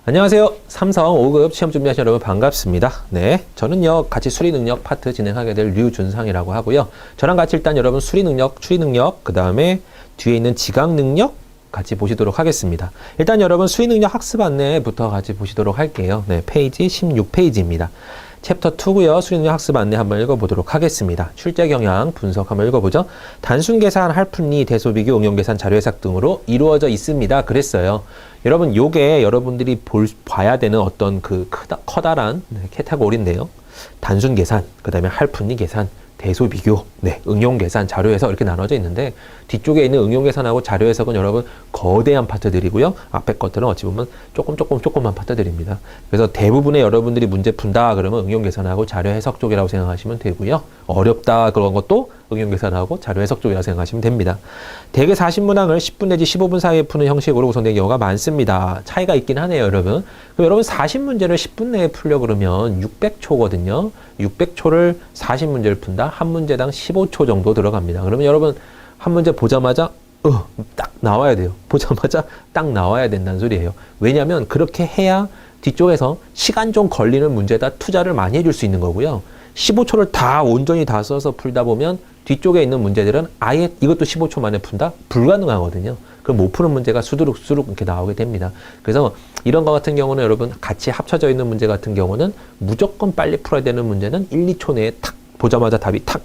안녕하세요. 삼성 5급 시험 준비하시는 여러분 반갑습니다. 네, 저는요 같이 수리 능력 파트 진행하게 될 류준상이라고 하고요. 저랑 같이 일단 여러분 수리 능력, 추리 능력, 그 다음에 뒤에 있는 지각 능력 같이 보시도록 하겠습니다. 일단 여러분 수리 능력 학습 안내부터 같이 보시도록 할게요. 네, 페이지 16페이지입니다. 챕터 2고요. 수리 능력 학습 안내 한번 읽어보도록 하겠습니다. 출제 경향 분석 한번 읽어보죠. 단순 계산, 할푼리, 대소 비교, 응용 계산, 자료 해석 등으로 이루어져 있습니다. 그랬어요. 여러분 요게 여러분들이 봐야 되는 어떤 그 커다란 카테고리인데요. 단순 계산, 그 다음에 할푼리 계산, 대소 비교, 응용 계산, 자료 해석 이렇게 나눠져 있는데 뒤쪽에 있는 응용 계산하고 자료 해석은 여러분 거대한 파트들이고요. 앞에 것들은 어찌 보면 조금만 파트들입니다. 그래서 대부분의 여러분들이 문제 푼다 그러면 응용 계산하고 자료 해석 쪽이라고 생각하시면 되고요. 어렵다 그런 것도 응용 계산하고 자료 해석 쪽이라고 생각하시면 됩니다. 대개 40문항을 10분 내지 15분 사이에 푸는 형식으로 구성된 경우가 많습니다. 차이가 있긴 하네요, 여러분. 그럼 여러분 40문제를 10분 내에 풀려 그러면 600초거든요. 600초를 40문제를 푼다. 한 문제당 15초 정도 들어갑니다. 그러면 여러분 한 문제 보자마자 딱 나와야 돼요. 보자마자 딱 나와야 된다는 소리예요. 왜냐하면 그렇게 해야 뒤쪽에서 시간 좀 걸리는 문제에다 투자를 많이 해줄 수 있는 거고요. 15초를 다 온전히 다 써서 풀다 보면 뒤쪽에 있는 문제들은 아예 이것도 15초 만에 푼다? 불가능하거든요. 그럼 못 푸는 문제가 수두룩 이렇게 나오게 됩니다. 그래서 이런 거 같은 경우는 여러분 같이 합쳐져 있는 문제 같은 경우는 무조건 빨리 풀어야 되는 문제는 1, 2초 내에 탁 보자마자 답이 탁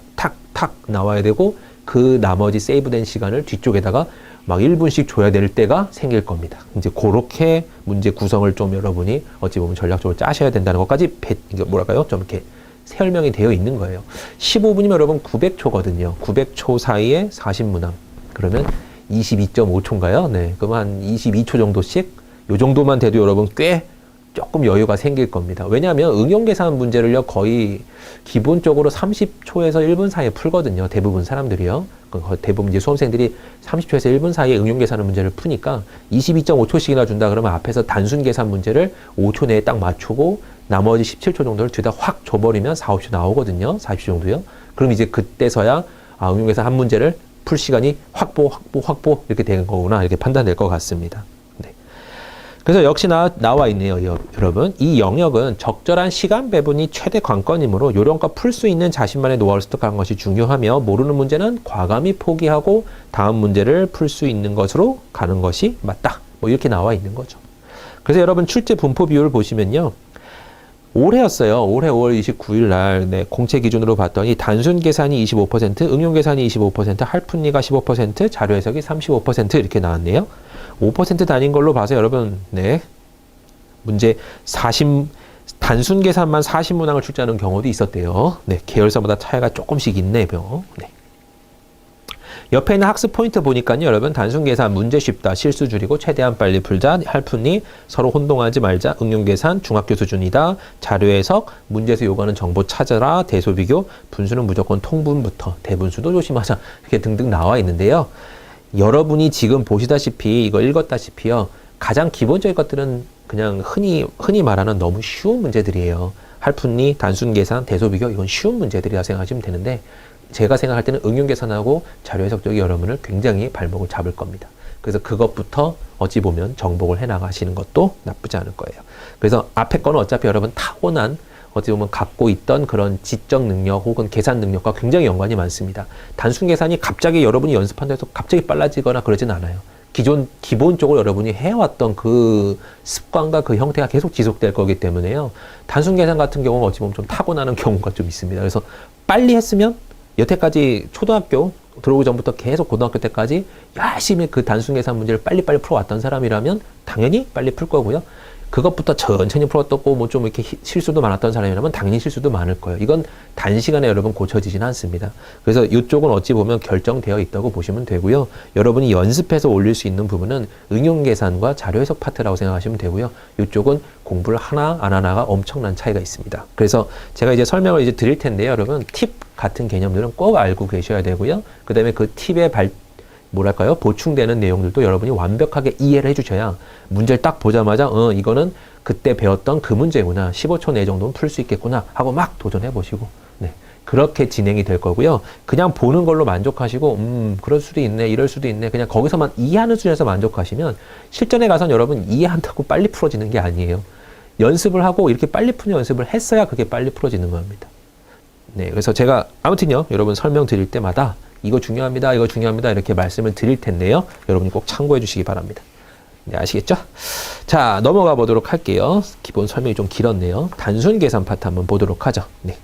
나와야 되고 그 나머지 세이브된 시간을 뒤쪽에다가 막 1분씩 줘야 될 때가 생길 겁니다. 이제 그렇게 문제 구성을 좀 여러분이 어찌 보면 전략적으로 짜셔야 된다는 것까지 좀 이렇게 설명이 되어 있는 거예요. 15분이면 여러분 900초거든요. 900초 사이에 40문항. 그러면 22.5초인가요? 네. 그럼 한 22초 정도씩 요 정도만 돼도 여러분 꽤 조금 여유가 생길 겁니다. 왜냐하면 응용계산 문제를요 거의 기본적으로 30초에서 1분 사이에 풀거든요. 대부분 사람들이요. 대부분 이제 수험생들이 30초에서 1분 사이에 응용계산 문제를 푸니까 22.5초씩이나 준다 그러면 앞에서 단순 계산 문제를 5초 내에 딱 맞추고 나머지 17초 정도를 뒤다 확 줘버리면 4, 5초 나오거든요. 40초 정도요. 그럼 이제 그때서야 응용계산 한 문제를 풀 시간이 확보 이렇게 되는 거구나 이렇게 판단될 것 같습니다. 그래서 역시나 나와 있네요, 여러분. 이 영역은 적절한 시간 배분이 최대 관건이므로 요령껏 풀 수 있는 자신만의 노하우를 습득하는 것이 중요하며 모르는 문제는 과감히 포기하고 다음 문제를 풀 수 있는 것으로 가는 것이 맞다. 뭐 이렇게 나와 있는 거죠. 그래서 여러분 출제 분포 비율을 보시면요. 올해였어요. 올해 5월 29일 날 공채 기준으로 봤더니 단순 계산이 25%, 응용 계산이 25%, 할푼리가 15%, 자료 해석이 35% 이렇게 나왔네요. 5% 단위인 걸로 봐서 여러분 문제 단순 계산만 40문항을 출제하는 경우도 있었대요. 계열사마다 차이가 조금씩 있네요. 옆에 있는 학습 포인트 보니까요, 여러분 단순 계산 문제 쉽다, 실수 줄이고 최대한 빨리 풀자, 할푼리 서로 혼동하지 말자, 응용 계산 중학교 수준이다, 자료 해석 문제에서 요구하는 정보 찾아라, 대소 비교 분수는 무조건 통분부터, 대분수도 조심하자 이렇게 등등 나와 있는데요. 여러분이 지금 보시다시피 이거 읽었다시피요. 가장 기본적인 것들은 그냥 흔히 말하는 너무 쉬운 문제들이에요. 할푼리, 단순 계산, 대소 비교 이건 쉬운 문제들이라 생각하시면 되는데 제가 생각할 때는 응용 계산하고 자료 해석 쪽이 여러분을 굉장히 발목을 잡을 겁니다. 그래서 그것부터 어찌 보면 정복을 해 나가시는 것도 나쁘지 않을 거예요. 그래서 앞에 거는 어차피 여러분 타고난 어찌 보면 갖고 있던 그런 지적 능력 혹은 계산 능력과 굉장히 연관이 많습니다. 단순 계산이 갑자기 여러분이 연습한다 해서 갑자기 빨라지거나 그러진 않아요. 기본적으로 여러분이 해왔던 그 습관과 그 형태가 계속 지속될 거기 때문에요. 단순 계산 같은 경우는 어찌 보면 좀 타고나는 경우가 좀 있습니다. 그래서 빨리 했으면 여태까지 초등학교 들어오기 전부터 계속 고등학교 때까지 열심히 그 단순 계산 문제를 빨리빨리 풀어왔던 사람이라면 당연히 빨리 풀 거고요. 그것부터 천천히 풀었고 뭐 좀 이렇게 실수도 많았던 사람이라면 당연히 실수도 많을 거예요. 이건 단시간에 여러분 고쳐지지는 않습니다. 그래서 이쪽은 어찌 보면 결정되어 있다고 보시면 되고요. 여러분이 연습해서 올릴 수 있는 부분은 응용 계산과 자료 해석 파트라고 생각하시면 되고요. 이쪽은 공부를 하나 안 하나가 엄청난 차이가 있습니다. 그래서 제가 이제 설명을 이제 드릴 텐데요. 여러분 팁 같은 개념들은 꼭 알고 계셔야 되고요. 그 다음에 그 팁의 보충되는 내용들도 여러분이 완벽하게 이해를 해주셔야 문제를 딱 보자마자 이거는 그때 배웠던 그 문제구나. 15초 내 정도는 풀 수 있겠구나 하고 막 도전해 보시고 그렇게 진행이 될 거고요. 그냥 보는 걸로 만족하시고 그럴 수도 있네, 이럴 수도 있네, 그냥 거기서만 이해하는 수준에서 만족하시면 실전에 가서는 여러분 이해한다고 빨리 풀어지는 게 아니에요. 연습을 하고 이렇게 빨리 푸는 연습을 했어야 그게 빨리 풀어지는 겁니다. 네, 그래서 제가 아무튼요, 여러분 설명드릴 때마다 이거 중요합니다, 이거 중요합니다 이렇게 말씀을 드릴 텐데요. 여러분이 꼭 참고해 주시기 바랍니다. 네, 아시겠죠? 자, 넘어가 보도록 할게요. 기본 설명이 좀 길었네요. 단순 계산 파트 한번 보도록 하죠. 네.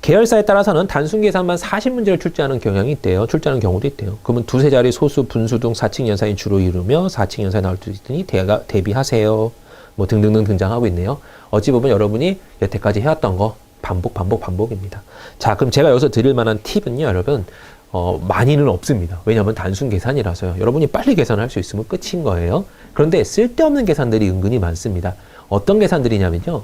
계열사에 따라서는 단순 계산만 40문제를 출제하는 경향이 있대요. 출제하는 경우도 있대요. 그러면 두세 자리 소수, 분수 등 4층 연산이 주로 이루며 4층 연산이 나올 수 있으니 대비하세요. 뭐 등등등 등장하고 있네요. 어찌 보면 여러분이 여태까지 해왔던 거 반복입니다. 자, 그럼 제가 여기서 드릴 만한 팁은요, 여러분. 많이는 없습니다. 왜냐하면 단순 계산이라서요. 여러분이 빨리 계산할 수 있으면 끝인 거예요. 그런데 쓸데없는 계산들이 은근히 많습니다. 어떤 계산들이냐면요.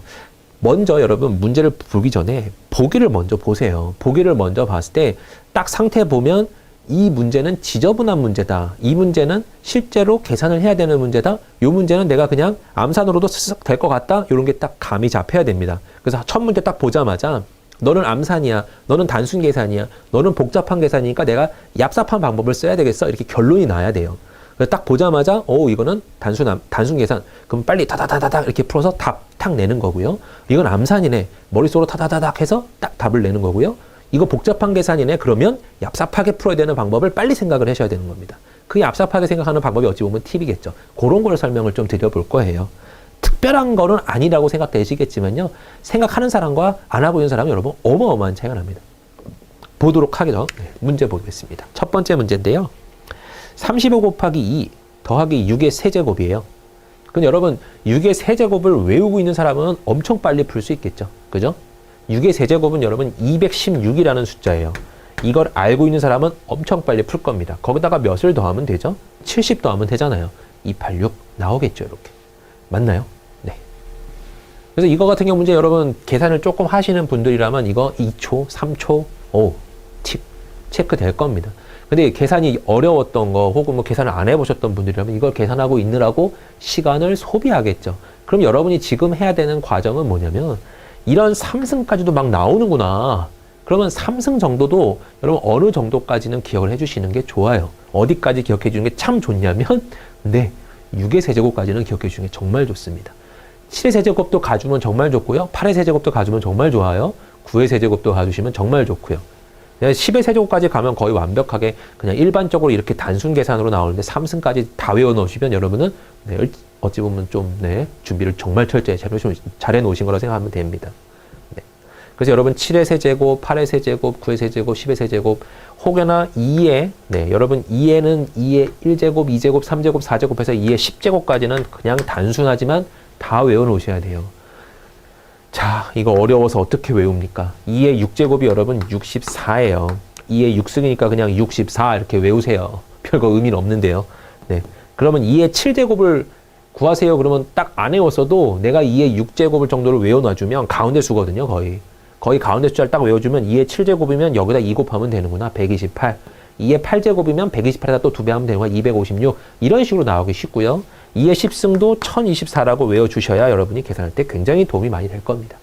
먼저 여러분 문제를 풀기 전에 보기를 먼저 보세요. 보기를 먼저 봤을 때 딱 상태 보면 이 문제는 지저분한 문제다. 이 문제는 실제로 계산을 해야 되는 문제다. 이 문제는 내가 그냥 암산으로도 쓱 될 것 같다. 이런 게 딱 감이 잡혀야 됩니다. 그래서 첫 문제 딱 보자마자 너는 암산이야, 너는 단순 계산이야, 너는 복잡한 계산이니까 내가 얍삽한 방법을 써야 되겠어. 이렇게 결론이 나야 돼요. 그래서 딱 보자마자 이거는 단순 계산. 그럼 빨리 다다다다닥 이렇게 풀어서 답 탁 내는 거고요. 이건 암산이네. 머릿속으로 다다다닥 해서 딱 답을 내는 거고요. 이거 복잡한 계산이네. 그러면 얍삽하게 풀어야 되는 방법을 빨리 생각을 하셔야 되는 겁니다. 그 얍삽하게 생각하는 방법이 어찌 보면 팁이겠죠. 그런 걸 설명을 좀 드려볼 거예요. 특별한 거는 아니라고 생각되시겠지만요. 생각하는 사람과 안 하고 있는 사람은 여러분 어마어마한 차이가 납니다. 보도록 하죠. 네, 문제 보겠습니다. 첫 번째 문제인데요. 35 곱하기 2 더하기 6의 세제곱이에요. 그럼 여러분 6의 세제곱을 외우고 있는 사람은 엄청 빨리 풀 수 있겠죠. 그죠? 6의 세제곱은 여러분 216이라는 숫자예요. 이걸 알고 있는 사람은 엄청 빨리 풀 겁니다. 거기다가 몇을 더하면 되죠? 70 더하면 되잖아요. 286 나오겠죠. 이렇게. 맞나요? 네. 그래서 이거 같은 경우 문제 여러분 계산을 조금 하시는 분들이라면 이거 2초, 3초, 팁 체크 될 겁니다. 근데 계산이 어려웠던 거 혹은 뭐 계산을 안 해보셨던 분들이라면 이걸 계산하고 있느라고 시간을 소비하겠죠. 그럼 여러분이 지금 해야 되는 과정은 뭐냐면 이런 3승까지도 막 나오는구나. 그러면 3승 정도도 여러분 어느 정도까지는 기억을 해주시는 게 좋아요. 어디까지 기억해 주는 게 참 좋냐면 네, 6의 세제곱까지는 기억해 주는 게 정말 좋습니다. 7의 세제곱도 가주면 정말 좋고요. 8의 세제곱도 가주면 정말 좋아요. 9의 세제곱도 가주시면 정말 좋고요. 10의 세제곱까지 가면 거의 완벽하게 그냥 일반적으로 이렇게 단순 계산으로 나오는데 3승까지 다 외워 놓으시면 여러분은 네, 어찌 보면 좀 네, 준비를 정말 철저히 잘 해놓으신 거라고 생각하면 됩니다. 네. 그래서 여러분 7의 세제곱, 8의 세제곱, 9의 세제곱, 10의 세제곱 혹여나 2에 네, 여러분 2에는 2의 1제곱, 2제곱, 3제곱, 4제곱 해서 2의 10제곱까지는 그냥 단순하지만 다 외워 놓으셔야 돼요. 자, 이거 어려워서 어떻게 외웁니까? 2의 6제곱이 여러분 64예요. 2의 6승이니까 그냥 64 이렇게 외우세요. 별거 의미는 없는데요. 네. 그러면 2의 7제곱을 구하세요. 그러면 딱 안 외웠어도 내가 2의 6제곱을 정도를 외워놔주면 가운데 수거든요. 거의 가운데 숫자를 딱 외워주면 2의 7제곱이면 여기다 2 곱하면 되는구나. 128. 2의 8제곱이면 128에다 또 2배 하면 되는구나. 256. 이런 식으로 나오기 쉽고요. 2의 10승도 1024라고 외워주셔야 여러분이 계산할 때 굉장히 도움이 많이 될 겁니다.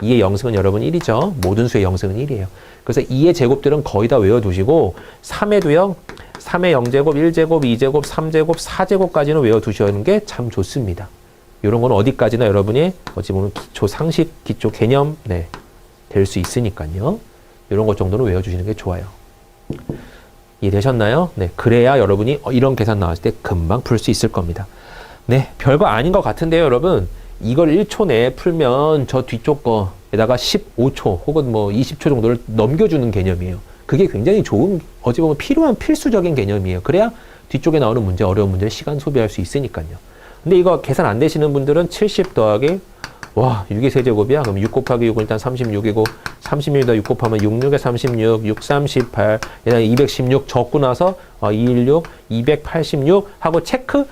2의 0승은 여러분 1이죠. 모든 수의 0승은 1이에요. 그래서 2의 제곱들은 거의 다 외워두시고 3에도요. 3의 0제곱, 1제곱, 2제곱, 3제곱, 4제곱까지는 외워두시는 게 참 좋습니다. 이런 건 어디까지나 여러분이 어찌 보면 기초 상식, 기초 개념 네, 될 수 있으니까요. 이런 것 정도는 외워주시는 게 좋아요. 이해되셨나요? 네, 그래야 여러분이 이런 계산 나왔을 때 금방 풀 수 있을 겁니다. 네, 별거 아닌 것 같은데요, 여러분. 이걸 1초 내에 풀면 저 뒤쪽 거에다가 15초 혹은 뭐 20초 정도를 넘겨주는 개념이에요. 그게 굉장히 좋은, 어찌 보면 필요한 필수적인 개념이에요. 그래야 뒤쪽에 나오는 문제, 어려운 문제를 시간 소비할 수 있으니까요. 근데 이거 계산 안 되시는 분들은 70 더하기 6의 세제곱이야. 그럼 6 곱하기 6은 일단 36이고 31더 6 곱하면 6, 6에 36, 6, 38, 얘는 216 적고 나서 216, 286 하고 체크.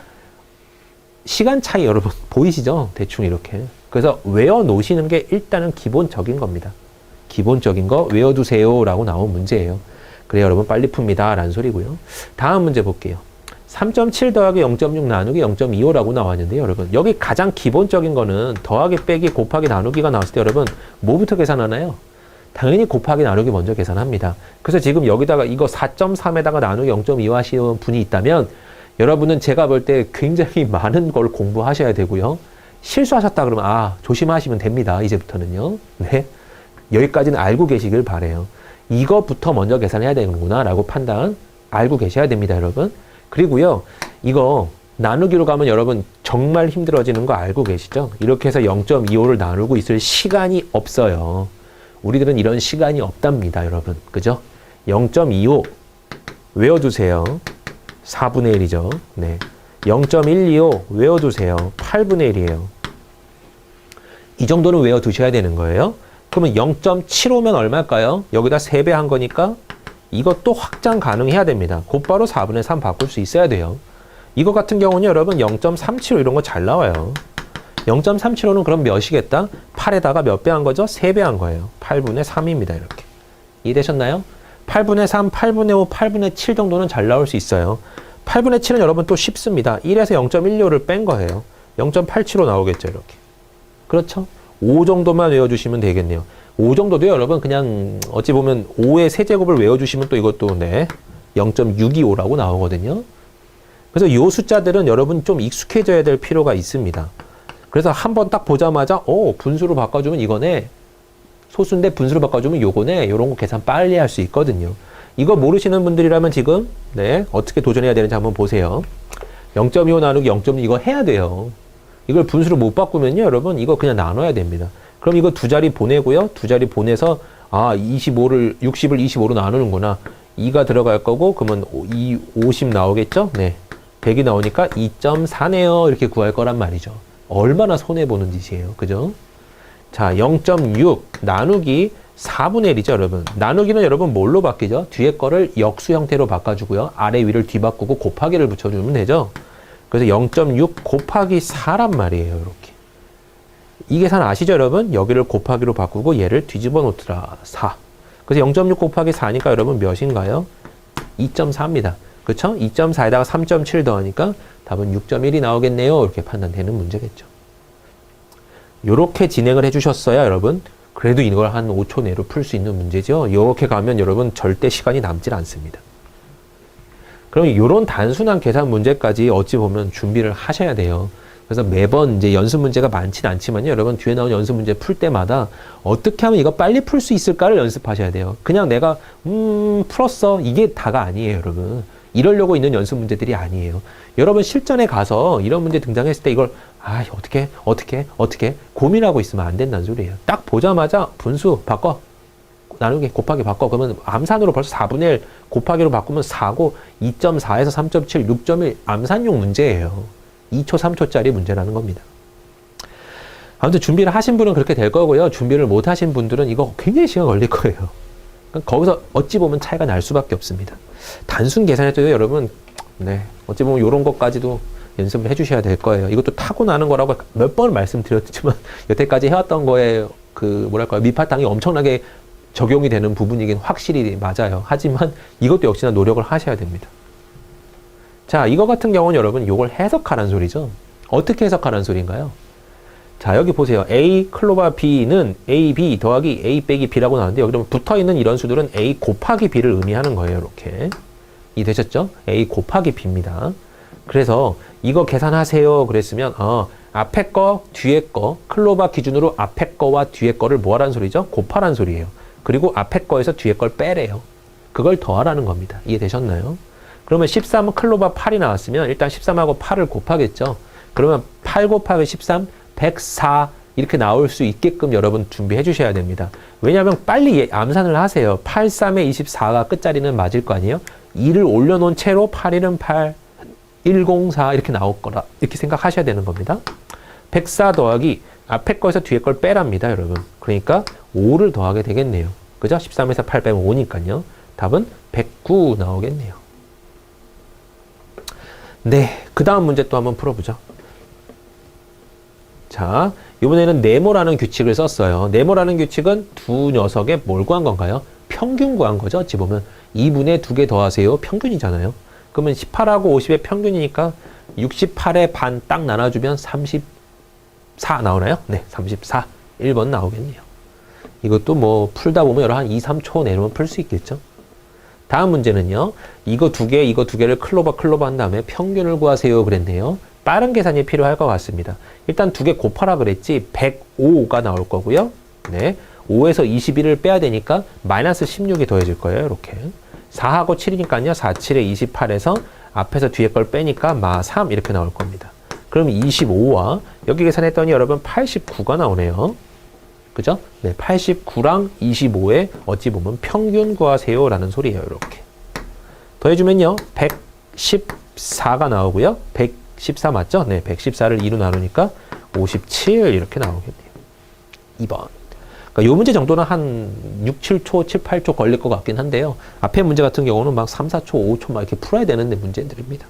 시간 차이 여러분 보이시죠? 대충 이렇게. 그래서 외워 놓으시는 게 일단은 기본적인 겁니다. 기본적인 거 외워두세요 라고 나온 문제예요. 그래 여러분 빨리 풉니다 라는 소리고요. 다음 문제 볼게요. 3.7 더하기 0.6 나누기 0.25라고 나왔는데요. 여러분 여기 가장 기본적인 거는 더하기 빼기 곱하기 나누기가 나왔을 때 여러분 뭐부터 계산하나요? 당연히 곱하기 나누기 먼저 계산합니다. 그래서 지금 여기다가 이거 4.3에다가 나누기 0.25 하시는 분이 있다면 여러분은 제가 볼 때 굉장히 많은 걸 공부하셔야 되고요. 실수하셨다 그러면 조심하시면 됩니다. 이제부터는요. 네. 여기까지는 알고 계시길 바래요. 이거부터 먼저 계산해야 되는구나 라고 판단 알고 계셔야 됩니다, 여러분. 그리고요. 이거 나누기로 가면 여러분 정말 힘들어지는 거 알고 계시죠? 이렇게 해서 0.25를 나누고 있을 시간이 없어요. 우리들은 이런 시간이 없답니다, 여러분. 그죠? 0.25 외워두세요. 4분의 1이죠. 네. 0.125 외워두세요. 8분의 1이에요. 이 정도는 외워두셔야 되는 거예요. 그러면 0.75면 얼마일까요? 여기다 3배 한 거니까 이것도 확장 가능해야 됩니다. 곧바로 4분의 3 바꿀 수 있어야 돼요. 이거 같은 경우는 여러분 0.375 이런 거 잘 나와요. 0.375는 그럼 몇이겠다? 8에다가 몇 배 한 거죠? 3배 한 거예요. 8분의 3입니다. 이렇게. 이해되셨나요? 8분의 3, 8분의 5, 8분의 7 정도는 잘 나올 수 있어요. 8분의 7은 여러분 또 쉽습니다. 1에서 0.16를 뺀 거예요. 0.87로 나오겠죠. 이렇게. 그렇죠? 5 정도만 외워주시면 되겠네요. 5 정도도 여러분 그냥 어찌 보면 5의 세제곱을 외워주시면 또 이것도 0.625라고 나오거든요. 그래서 이 숫자들은 여러분 좀 익숙해져야 될 필요가 있습니다. 그래서 한번 딱 보자마자 분수로 바꿔주면 이거네. 소수인데 분수로 바꿔주면 요거네. 이런 거 계산 빨리 할 수 있거든요. 이거 모르시는 분들이라면 지금 어떻게 도전해야 되는지 한번 보세요. 0.25 나누기 0.2 이거 해야 돼요. 이걸 분수로 못 바꾸면요, 여러분 이거 그냥 나눠야 됩니다. 그럼 이거 두 자리 보내고요. 두 자리 보내서 60을 25로 나누는구나. 2가 들어갈 거고 그러면 50 나오겠죠? 네. 100이 나오니까 2.4네요. 이렇게 구할 거란 말이죠. 얼마나 손해보는 짓이에요. 그죠? 자, 0.6 나누기 4분의 1이죠, 여러분. 나누기는 여러분 뭘로 바뀌죠? 뒤에 거를 역수 형태로 바꿔주고요. 아래 위를 뒤바꾸고 곱하기를 붙여주면 되죠. 그래서 0.6 곱하기 4란 말이에요. 이렇게. 이 계산 아시죠, 여러분? 여기를 곱하기로 바꾸고 얘를 뒤집어 놓더라. 4. 그래서 0.6 곱하기 4니까 여러분 몇인가요? 2.4입니다. 그쵸? 2.4에다가 3.7 더하니까 답은 6.1이 나오겠네요. 이렇게 판단되는 문제겠죠. 요렇게 진행을 해주셨어야 여러분 그래도 이걸 한 5초 내로 풀 수 있는 문제죠. 이렇게 가면 여러분 절대 시간이 남질 않습니다. 그럼 이런 단순한 계산 문제까지 어찌 보면 준비를 하셔야 돼요. 그래서 매번 이제 연습 문제가 많진 않지만요. 여러분 뒤에 나온 연습 문제 풀 때마다 어떻게 하면 이거 빨리 풀 수 있을까를 연습하셔야 돼요. 그냥 내가 풀었어. 이게 다가 아니에요, 여러분. 이러려고 있는 연습 문제들이 아니에요. 여러분 실전에 가서 이런 문제 등장했을 때 이걸 어떻게 고민하고 있으면 안 된다는 소리예요. 딱 보자마자 분수 바꿔. 나누기 곱하기 바꿔. 그러면 암산으로 벌써 4분의 1 곱하기로 바꾸면 4고 2.4에서 3.7, 6.1 암산용 문제예요. 2초, 3초짜리 문제라는 겁니다. 아무튼 준비를 하신 분은 그렇게 될 거고요. 준비를 못 하신 분들은 이거 굉장히 시간 걸릴 거예요. 그러니까 거기서 어찌 보면 차이가 날 수밖에 없습니다. 단순 계산해도 여러분 어찌 보면 이런 것까지도 연습을 해주셔야 될 거예요. 이것도 타고나는 거라고 몇 번 말씀드렸지만 여태까지 해왔던 거에 밑바탕이 엄청나게 적용이 되는 부분이긴 확실히 맞아요. 하지만 이것도 역시나 노력을 하셔야 됩니다. 자, 이거 같은 경우는 여러분 이걸 해석하라는 소리죠. 어떻게 해석하라는 소리인가요? 자, 여기 보세요. A 클로바 B는 AB 더하기 A 빼기 B라고 나오는데 여기 좀 붙어있는 이런 수들은 A 곱하기 B를 의미하는 거예요. 이렇게. 이해되셨죠? A 곱하기 B입니다. 그래서 이거 계산하세요. 그랬으면 앞에 거, 뒤에 거, 클로바 기준으로 앞에 거와 뒤에 거를 뭐 하라는 소리죠? 곱하라는 소리예요. 그리고 앞에 거에서 뒤에 걸 빼래요. 그걸 더하라는 겁니다. 이해되셨나요? 그러면 13은 클로바 8이 나왔으면 일단 13하고 8을 곱하겠죠. 그러면 8 곱하기 13, 104 이렇게 나올 수 있게끔 여러분 준비해 주셔야 됩니다. 왜냐하면 빨리 암산을 하세요. 8, 3에 24가 끝자리는 맞을 거 아니에요? 2를 올려놓은 채로 8, 1은 8, 104 이렇게 나올 거라 이렇게 생각하셔야 되는 겁니다. 104 더하기 앞에 거에서 뒤에 걸 빼랍니다, 여러분. 그러니까 5를 더하게 되겠네요. 그죠? 13에서 8 빼면 5니까요. 답은 109 나오겠네요. 네, 그 다음 문제 또 한번 풀어보죠. 자, 이번에는 네모라는 규칙을 썼어요. 네모라는 규칙은 두 녀석의 뭘 구한 건가요? 평균 구한 거죠. 어찌 보면 2분의 2개 더하세요. 평균이잖아요. 그러면 18하고 50의 평균이니까 68의 반 딱 나눠주면 34 나오나요? 네, 34. 1번 나오겠네요. 이것도 뭐 풀다 보면 여러 한 2, 3초 내로는 풀 수 있겠죠. 다음 문제는요. 이거 두 개를 클로버 한 다음에 평균을 구하세요 그랬네요. 빠른 계산이 필요할 것 같습니다. 일단 두 개 곱하라 그랬지 105가 나올 거고요. 네, 5에서 21을 빼야 되니까 마이너스 16이 더해질 거예요. 이렇게 4하고 7이니까요. 4, 7에 28에서 앞에서 뒤에 걸 빼니까 마 3 이렇게 나올 겁니다. 그럼 25와 여기 계산했더니 여러분 89가 나오네요. 그죠? 네, 89랑 25에 어찌 보면 평균 구하세요 라는 소리예요. 이렇게 더해주면요 114가 나오고요. 114 맞죠? 네, 114를 2로 나누니까 57 이렇게 나오겠네요. 2번. 그러니까 요 문제 정도는 한 6, 7초, 7, 8초 걸릴 것 같긴 한데요. 앞에 문제 같은 경우는 막 3, 4초, 5초 막 이렇게 풀어야 되는데 문제들입니다.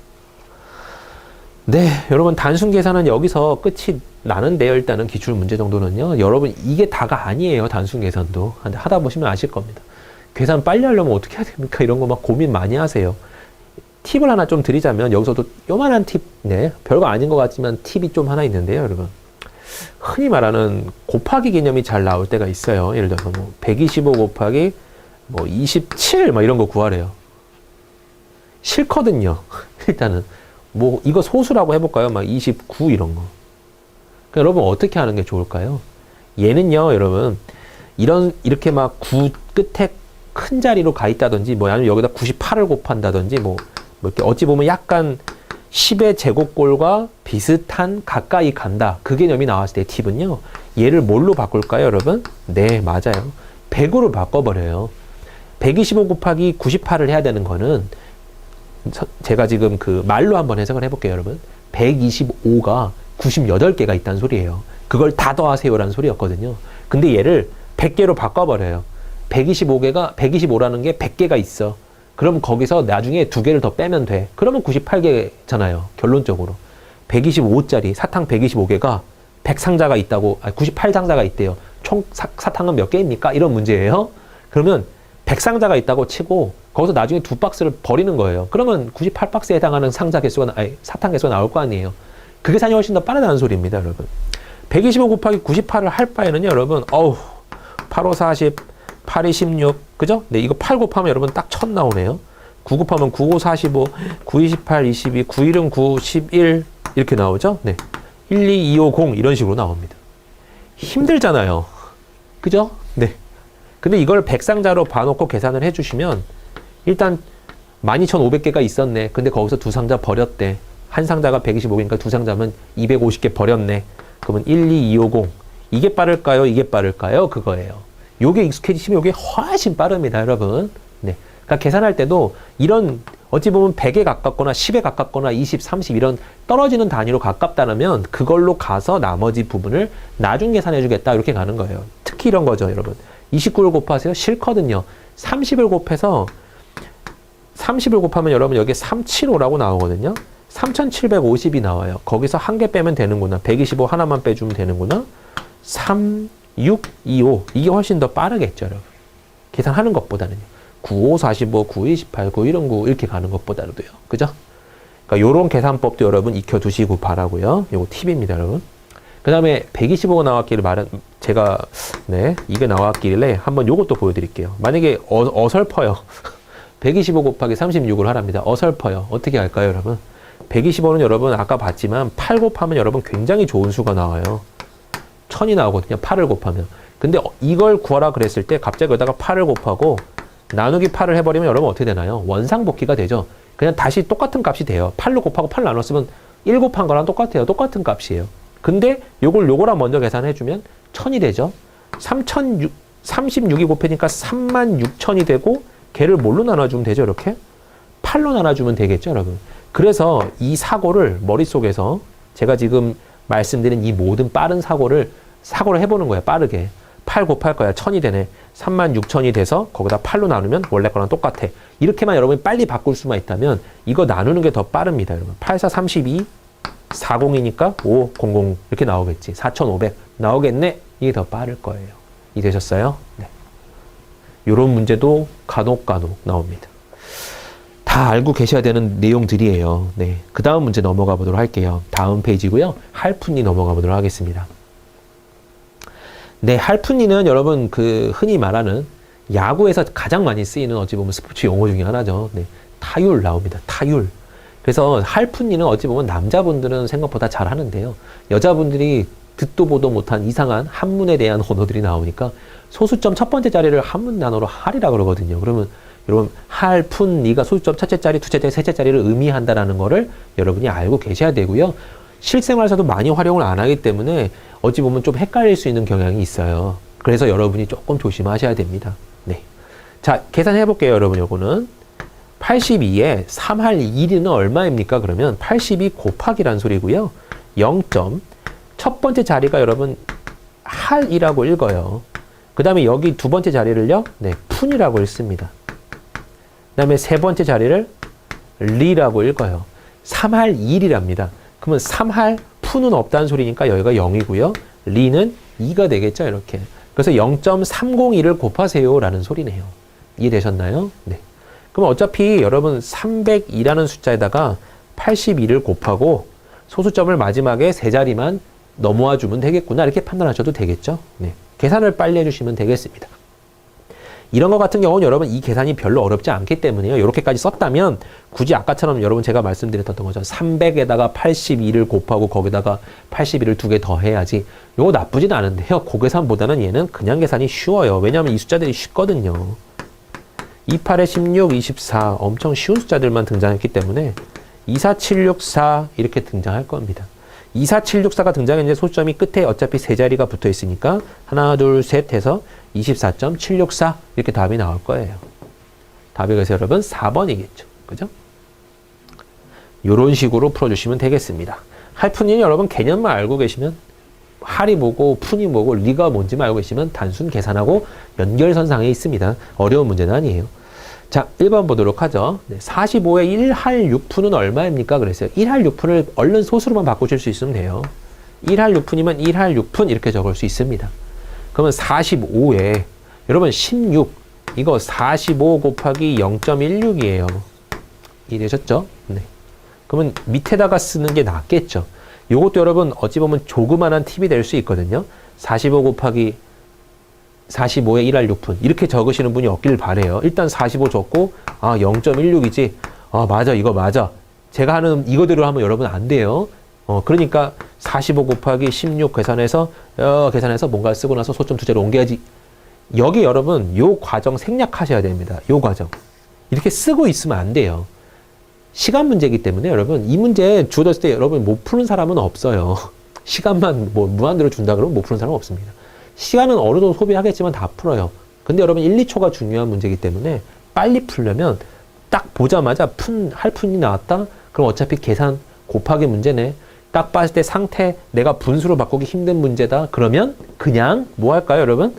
네, 여러분 단순 계산은 여기서 끝이 나는데요. 일단은 기출 문제 정도는요. 여러분 이게 다가 아니에요. 단순 계산도. 근데 하다 보시면 아실 겁니다. 계산 빨리 하려면 어떻게 해야 됩니까? 이런 거 막 고민 많이 하세요. 팁을 하나 좀 드리자면 여기서도 요만한 팁, 네, 별거 아닌 것 같지만 팁이 좀 하나 있는데요. 여러분 흔히 말하는 곱하기 개념이 잘 나올 때가 있어요. 예를 들어서 뭐 125 곱하기 뭐 27 막 이런 거 구하래요. 싫거든요. 일단은 뭐 이거 소수라고 해볼까요? 막 29 이런 거. 그러니까 여러분 어떻게 하는 게 좋을까요? 얘는요, 여러분 이렇게 막 9 끝에 큰 자리로 가 있다든지 뭐 아니면 여기다 98을 곱한다든지 뭐 이렇게 어찌 보면 약간 10의 제곱꼴과 비슷한 가까이 간다. 그 개념이 나왔을 때 팁은요. 얘를 뭘로 바꿀까요, 여러분? 네, 맞아요. 100으로 바꿔버려요. 125 곱하기 98을 해야 되는 거는 제가 지금 그 말로 한번 해석을 해볼게요, 여러분. 125가 98개가 있다는 소리예요. 그걸 다 더하세요라는 소리였거든요. 근데 얘를 100개로 바꿔버려요. 125라는 게 100개가 있어. 그럼 거기서 나중에 2개를 더 빼면 돼. 그러면 98개잖아요. 결론적으로. 125짜리 사탕 125개가 100상자가 있다고, 98상자가 있대요. 총 사탕은 몇 개입니까? 이런 문제예요. 그러면 100상자가 있다고 치고 거기서 나중에 2박스를 버리는 거예요. 그러면 98박스에 해당하는 상자 개수가, 사탕 개수가 나올 거 아니에요. 그 계산이 훨씬 더 빠르다는 소리입니다, 여러분. 125 곱하기 98을 할 바에는요, 여러분, 8, 5, 40, 8, 2, 16, 그죠? 네, 이거 8 곱하면 여러분 딱 1000 나오네요. 9 곱하면 9, 5, 45, 9, 28, 22, 9, 1은 9, 11, 이렇게 나오죠? 네. 1, 2, 2, 5, 0, 이런 식으로 나옵니다. 힘들잖아요. 그죠? 네. 근데 이걸 100상자로 봐놓고 계산을 해주시면, 일단 12,500개가 있었네. 근데 거기서 2상자 버렸대. 한 상자가 125개니까 2상자면 250개 버렸네. 그러면 1, 2, 2, 5, 0. 이게 빠를까요? 이게 빠를까요? 그거예요. 요게 익숙해지시면 요게 훨씬 빠릅니다, 여러분. 네. 그러니까 계산할 때도 이런 어찌 보면 100에 가깝거나 10에 가깝거나 20, 30 이런 떨어지는 단위로 가깝다면 그걸로 가서 나머지 부분을 나중 계산해 주겠다 이렇게 가는 거예요. 특히 이런 거죠, 여러분. 29를 곱하세요. 싫거든요. 30을 곱하면 여러분 여기 375라고 나오거든요. 3750이 나와요. 거기서 한 개 빼면 되는구나. 125 하나만 빼주면 되는구나. 3, 6, 2, 5. 이게 훨씬 더 빠르겠죠, 여러분. 계산하는 것보다는요. 9, 5, 45, 9, 28, 9, 1, 9 이렇게 가는 것보다도요. 그죠? 그러니까 요런 계산법도 여러분 익혀두시고 바라고요. 요거 팁입니다, 여러분. 그 다음에 125가 나왔기를 제가, 네, 이게 나왔길래 한번 요것도 보여드릴게요. 만약에 어설퍼요. 125 곱하기 36을 하랍니다. 어설퍼요. 어떻게 할까요, 여러분? 125는 여러분 아까 봤지만 8 곱하면 여러분 굉장히 좋은 수가 나와요. 1000이 나오거든요. 8을 곱하면. 근데 이걸 구하라 그랬을 때 갑자기 여기다가 8을 곱하고 나누기 8을 해버리면 여러분 어떻게 되나요? 원상복귀가 되죠. 그냥 다시 똑같은 값이 돼요. 8로 곱하고 8 나눴으면 1 곱한 거랑 똑같아요. 똑같은 값이에요. 근데 요거랑 먼저 계산해주면 1000이 되죠. 36이 곱해니까 36,000이 되고 걔를 뭘로 나눠주면 되죠, 이렇게? 8로 나눠주면 되겠죠, 여러분? 그래서 이 사고를 머릿속에서 제가 지금 말씀드린 이 모든 빠른 사고를 해보는 거예요, 빠르게. 8 곱할 거야, 1000이 되네. 36,000이 돼서 거기다 8로 나누면 원래 거랑 똑같아. 이렇게만 여러분이 빨리 바꿀 수만 있다면 이거 나누는 게 더 빠릅니다, 여러분. 8, 4, 32, 40이니까 5, 00 이렇게 나오겠지. 4,500 나오겠네? 이게 더 빠를 거예요. 이해되셨어요? 네. 요런 문제도 간혹 나옵니다. 다 알고 계셔야 되는 내용들이에요. 네. 그 다음 문제 넘어가 보도록 할게요. 다음 페이지고요. 할푼이 넘어가 보도록 하겠습니다. 네, 할프니는 여러분 그 흔히 말하는 야구에서 가장 많이 쓰이는 어찌 보면 스포츠 용어 중에 하나죠. 네, 타율 나옵니다. 타율. 그래서 할프니는 어찌 보면 남자분들은 생각보다 잘 하는데요. 여자분들이 듣도 보도 못한 이상한 한문에 대한 언어들이 나오니까 소수점 첫 번째 자리를 한문 단어로 할이라 그러거든요. 그러면 여러분 할푼니가 소수점 첫째 자리, 둘째 자리, 셋째 자리를 의미한다라는 거를 여러분이 알고 계셔야 되고요. 실생활에서도 많이 활용을 안 하기 때문에 어찌 보면 좀 헷갈릴 수 있는 경향이 있어요. 그래서 여러분이 조금 조심하셔야 됩니다. 네. 자, 계산해 볼게요, 여러분. 요거는 82에 3할 1은 얼마입니까? 그러면 82 곱하기란 소리고요. 0점. 첫 번째 자리가 여러분 할이라고 읽어요. 그 다음에 여기 두 번째 자리를요, 네, 푼이라고 읽습니다. 그 다음에 세 번째 자리를 리라고 읽어요. 3할 1이랍니다. 그러면 3할 푼은 없다는 소리니까 여기가 0이고요. 리는 2가 되겠죠, 이렇게. 그래서 0.302를 곱하세요 라는 소리네요. 이해되셨나요? 네. 그럼 어차피 여러분 302라는 숫자에다가 82를 곱하고 소수점을 마지막에 세 자리만 넘어와 주면 되겠구나, 이렇게 판단하셔도 되겠죠. 네. 계산을 빨리 해주시면 되겠습니다. 이런 것 같은 경우는 여러분 이 계산이 별로 어렵지 않기 때문에요. 이렇게까지 썼다면 굳이 아까처럼 여러분 제가 말씀드렸던 거죠. 300에다가 82를 곱하고 거기다가 82를 두 개 더 해야지. 요거 나쁘진 않은데요. 고계산보다는 얘는 그냥 계산이 쉬워요. 왜냐하면 이 숫자들이 쉽거든요. 28에 16, 24 엄청 쉬운 숫자들만 등장했기 때문에 24764 이렇게 등장할 겁니다. 24764가 등장했는데 소수점이 끝에 어차피 세 자리가 붙어 있으니까 하나, 둘, 셋 해서 24.764 이렇게 답이 나올 거예요. 답이 그래서 여러분 4번이겠죠. 그죠? 이런 식으로 풀어주시면 되겠습니다. 할푼이 여러분 개념만 알고 계시면 할이 뭐고 푼이 뭐고 리가 뭔지만 알고 계시면 단순 계산하고 연결선상에 있습니다. 어려운 문제는 아니에요. 자, 1번 보도록 하죠. 네, 45에 1할 6푼은 얼마입니까? 그랬어요. 1할 6푼을 얼른 소수로만 바꾸실 수 있으면 돼요. 1할 6푼이면 1할 6푼 이렇게 적을 수 있습니다. 그러면 45에 여러분 16 이거 45 곱하기 0.16이에요. 이해되셨죠? 네. 그러면 밑에다가 쓰는 게 낫겠죠. 요것도 여러분 어찌 보면 조그만한 팁이 될 수 있거든요. 45 곱하기 45에 1할 6푼 이렇게 적으시는 분이 없길 바래요. 일단 45 적고 0.16이지. 맞아, 이거 맞아. 제가 하는 이거대로 하면 여러분 안 돼요. 그러니까 45 곱하기 16 계산해서 뭔가를 쓰고 나서 소점 두 자리 옮겨야지. 여기 여러분 요 과정 생략하셔야 됩니다. 요 과정 이렇게 쓰고 있으면 안 돼요. 시간 문제이기 때문에 여러분 이 문제 주어졌을 때 여러분 못 푸는 사람은 없어요. 시간만 뭐 무한대로 준다 그러면 못 푸는 사람은 없습니다. 시간은 어느 정도 소비하겠지만 다 풀어요. 근데 여러분 1, 2초가 중요한 문제이기 때문에 빨리 풀려면 딱 보자마자 할푼이 나왔다? 그럼 어차피 계산 곱하기 문제네. 딱 봤을 때 상태 내가 분수로 바꾸기 힘든 문제다. 그러면 그냥 뭐 할까요, 여러분?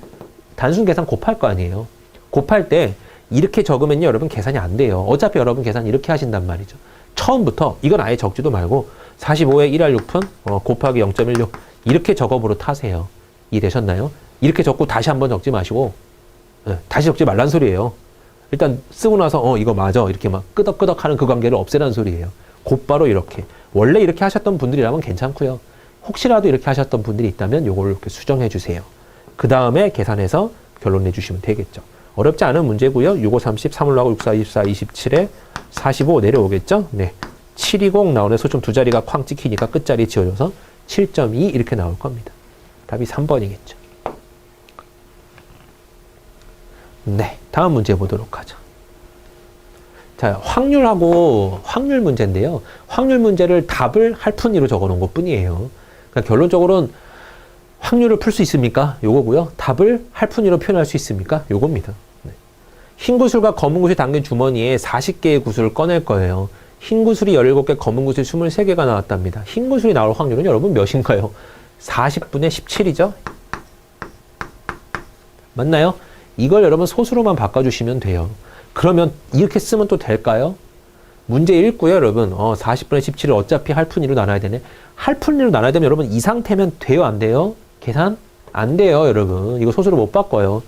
단순 계산 곱할 거 아니에요. 곱할 때 이렇게 적으면요, 여러분 계산이 안 돼요. 어차피 여러분 계산 이렇게 하신단 말이죠. 처음부터 이건 아예 적지도 말고 45에 1할 6푼 곱하기 0.16 이렇게 적어보러 타세요. 이해되셨나요? 이렇게 적고 다시 한번 적지 마시고 다시 적지 말란 소리예요. 일단 쓰고 나서 이거 맞아 이렇게 막 끄덕끄덕 하는 그 관계를 없애라는 소리예요. 곧바로 이렇게. 원래 이렇게 하셨던 분들이라면 괜찮고요. 혹시라도 이렇게 하셨던 분들이 있다면 요걸 이렇게 수정해 주세요. 그 다음에 계산해서 결론 내주시면 되겠죠. 어렵지 않은 문제고요. 65, 30, 3 올라가고 64, 24, 27에 45 내려오겠죠. 네, 720 나오네. 소점 두 자리가 쾅 찍히니까 끝자리 지워져서 7.2 이렇게 나올 겁니다. 답이 3번이겠죠. 네, 다음 문제 보도록 하죠. 자, 확률 문제인데요. 확률 문제를 답을 할푼이로 적어놓은 것 뿐이에요. 그러니까 결론적으로는 확률을 풀 수 있습니까? 요거고요. 답을 할푼이로 표현할 수 있습니까? 요겁니다. 네. 흰 구슬과 검은 구슬이 담긴 주머니에 40개의 구슬을 꺼낼 거예요. 흰 구슬이 17개, 검은 구슬이 23개가 나왔답니다. 흰 구슬이 나올 확률은 여러분 몇인가요? 40분의 17이죠? 맞나요? 이걸 여러분 소수로만 바꿔주시면 돼요. 그러면 이렇게 쓰면 또 될까요? 문제 읽고요, 여러분. 40분의 17을 어차피 할푼이로 나눠야 되네. 할푼이로 나눠야 되면 여러분 이 상태면 돼요, 안 돼요? 계산? 안 돼요, 여러분. 이거 소수로 못 바꿔요.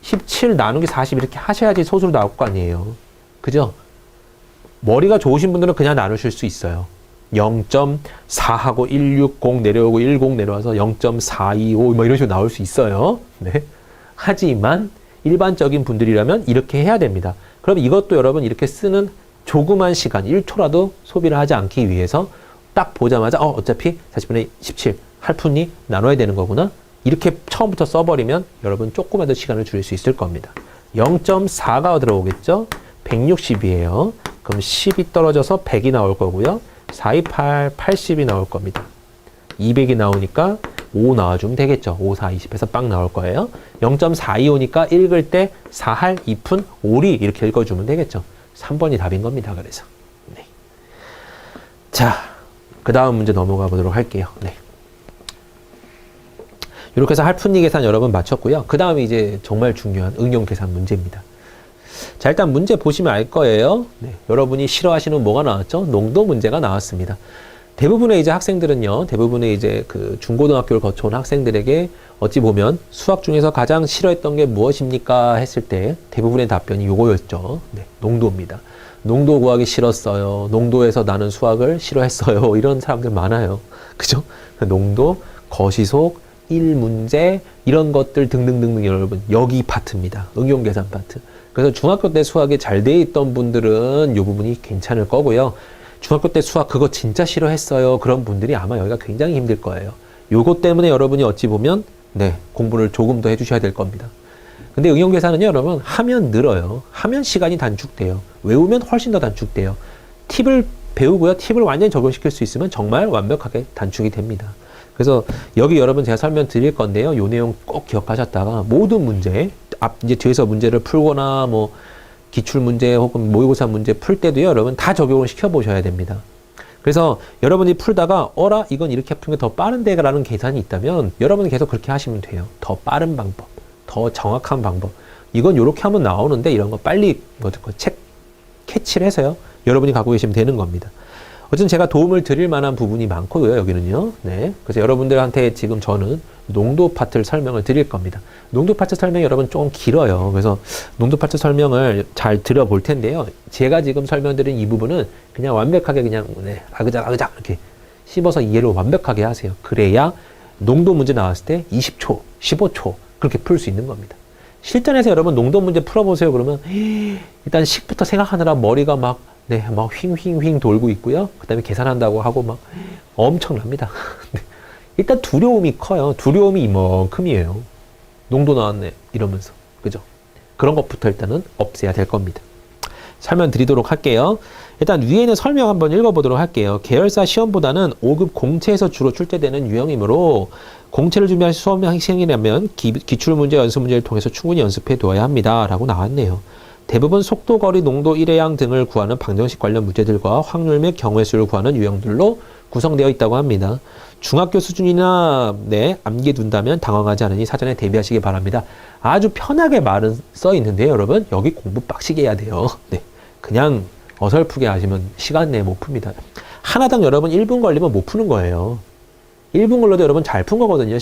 17 나누기 40 이렇게 하셔야지 소수로 나올 거 아니에요. 그죠? 머리가 좋으신 분들은 그냥 나누실 수 있어요. 0.4하고 160 내려오고 10 내려와서 0.425 뭐 이런 식으로 나올 수 있어요. 네. 하지만 일반적인 분들이라면 이렇게 해야 됩니다. 그럼 이것도 여러분 이렇게 쓰는 조그만 시간 1초라도 소비를 하지 않기 위해서 딱 보자마자 어차피 40분의 17 할푼이 나눠야 되는 거구나. 이렇게 처음부터 써버리면 여러분 조금만 더 시간을 줄일 수 있을 겁니다. 0.4가 들어오겠죠? 160이에요. 그럼 10이 떨어져서 100이 나올 거고요. 428, 80이 나올 겁니다. 200이 나오니까 5 나와주면 되겠죠. 5, 4, 20에서 빵 나올 거예요. 0.425니까 읽을 때 4할, 2푼, 5리 이렇게 읽어주면 되겠죠. 3번이 답인 겁니다. 그래서. 네. 자, 그 다음 문제 넘어가 보도록 할게요. 네. 이렇게 해서 할푼이 계산 여러분 마쳤고요. 그 다음에 이제 정말 중요한 응용 계산 문제입니다. 자, 일단 문제 보시면 알 거예요. 네, 여러분이 싫어하시는 뭐가 나왔죠? 농도 문제가 나왔습니다. 대부분의 이제 학생들은요, 대부분의 이제 그 중고등학교를 거쳐온 학생들에게 어찌 보면 수학 중에서 가장 싫어했던 게 무엇입니까? 했을 때 대부분의 답변이 요거였죠. 네, 농도입니다. 농도 구하기 싫었어요. 농도에서 나는 수학을 싫어했어요. 이런 사람들 많아요. 그죠? 농도, 거시속, 1문제 이런 것들 등등등등 여러분 여기 파트입니다. 응용계산 파트. 그래서 중학교 때 수학이 잘 돼 있던 분들은 이 부분이 괜찮을 거고요. 중학교 때 수학 그거 진짜 싫어했어요. 그런 분들이 아마 여기가 굉장히 힘들 거예요. 요것 때문에 여러분이 어찌 보면 네 공부를 조금 더 해주셔야 될 겁니다. 근데 응용계산은요 여러분 하면 늘어요. 하면 시간이 단축돼요. 외우면 훨씬 더 단축돼요. 팁을 배우고요. 팁을 완전히 적용시킬 수 있으면 정말 완벽하게 단축이 됩니다. 그래서 여기 여러분 제가 설명 드릴 건데요. 요 내용 꼭 기억하셨다가 모든 문제, 이제 뒤에서 문제를 풀거나 뭐 기출 문제 혹은 모의고사 문제 풀 때도요. 여러분 다 적용을 시켜보셔야 됩니다. 그래서 여러분이 풀다가 어라 이건 이렇게 푸는 게 더 빠른데 라는 계산이 있다면 여러분이 계속 그렇게 하시면 돼요. 더 빠른 방법, 더 정확한 방법. 이건 이렇게 하면 나오는데 이런 거 빨리 캐치를 해서요. 여러분이 갖고 계시면 되는 겁니다. 어쨌든 제가 도움을 드릴 만한 부분이 많고요, 여기는요. 네. 그래서 여러분들한테 지금 저는 농도 파트를 설명을 드릴 겁니다. 농도 파트 설명이 여러분 조금 길어요. 그래서 농도 파트 설명을 잘 들어볼 텐데요. 제가 지금 설명드린 이 부분은 그냥 완벽하게 그냥, 네, 아그작 이렇게 씹어서 이해를 완벽하게 하세요. 그래야 농도 문제 나왔을 때 20초, 15초 그렇게 풀 수 있는 겁니다. 실전에서 여러분 농도 문제 풀어보세요. 그러면 일단 식부터 생각하느라 머리가 막 휑 돌고 있고요. 그 다음에 계산한다고 하고 막 엄청납니다. 일단 두려움이 커요. 두려움이 이만큼이에요. 농도 나왔네. 이러면서. 그죠? 그런 것부터 일단은 없애야 될 겁니다. 설명드리도록 할게요. 일단 위에 있는 설명 한번 읽어보도록 할게요. 계열사 시험보다는 5급 공채에서 주로 출제되는 유형이므로 공채를 준비할 수험 학생이라면 기출문제, 연습문제를 통해서 충분히 연습해 두어야 합니다. 라고 나왔네요. 대부분 속도, 거리, 농도, 일회양 등을 구하는 방정식 관련 문제들과 확률 및 경우의 수를 구하는 유형들로 구성되어 있다고 합니다. 중학교 수준이나 암기해 둔다면 당황하지 않으니 사전에 대비하시기 바랍니다. 아주 편하게 말은 써 있는데요, 여러분. 여기 공부 빡시게 해야 돼요. 네. 그냥 어설프게 하시면 시간 내에 못 풉니다. 하나당 여러분 1분 걸리면 못 푸는 거예요. 1분 걸려도 여러분 잘 푼 거거든요.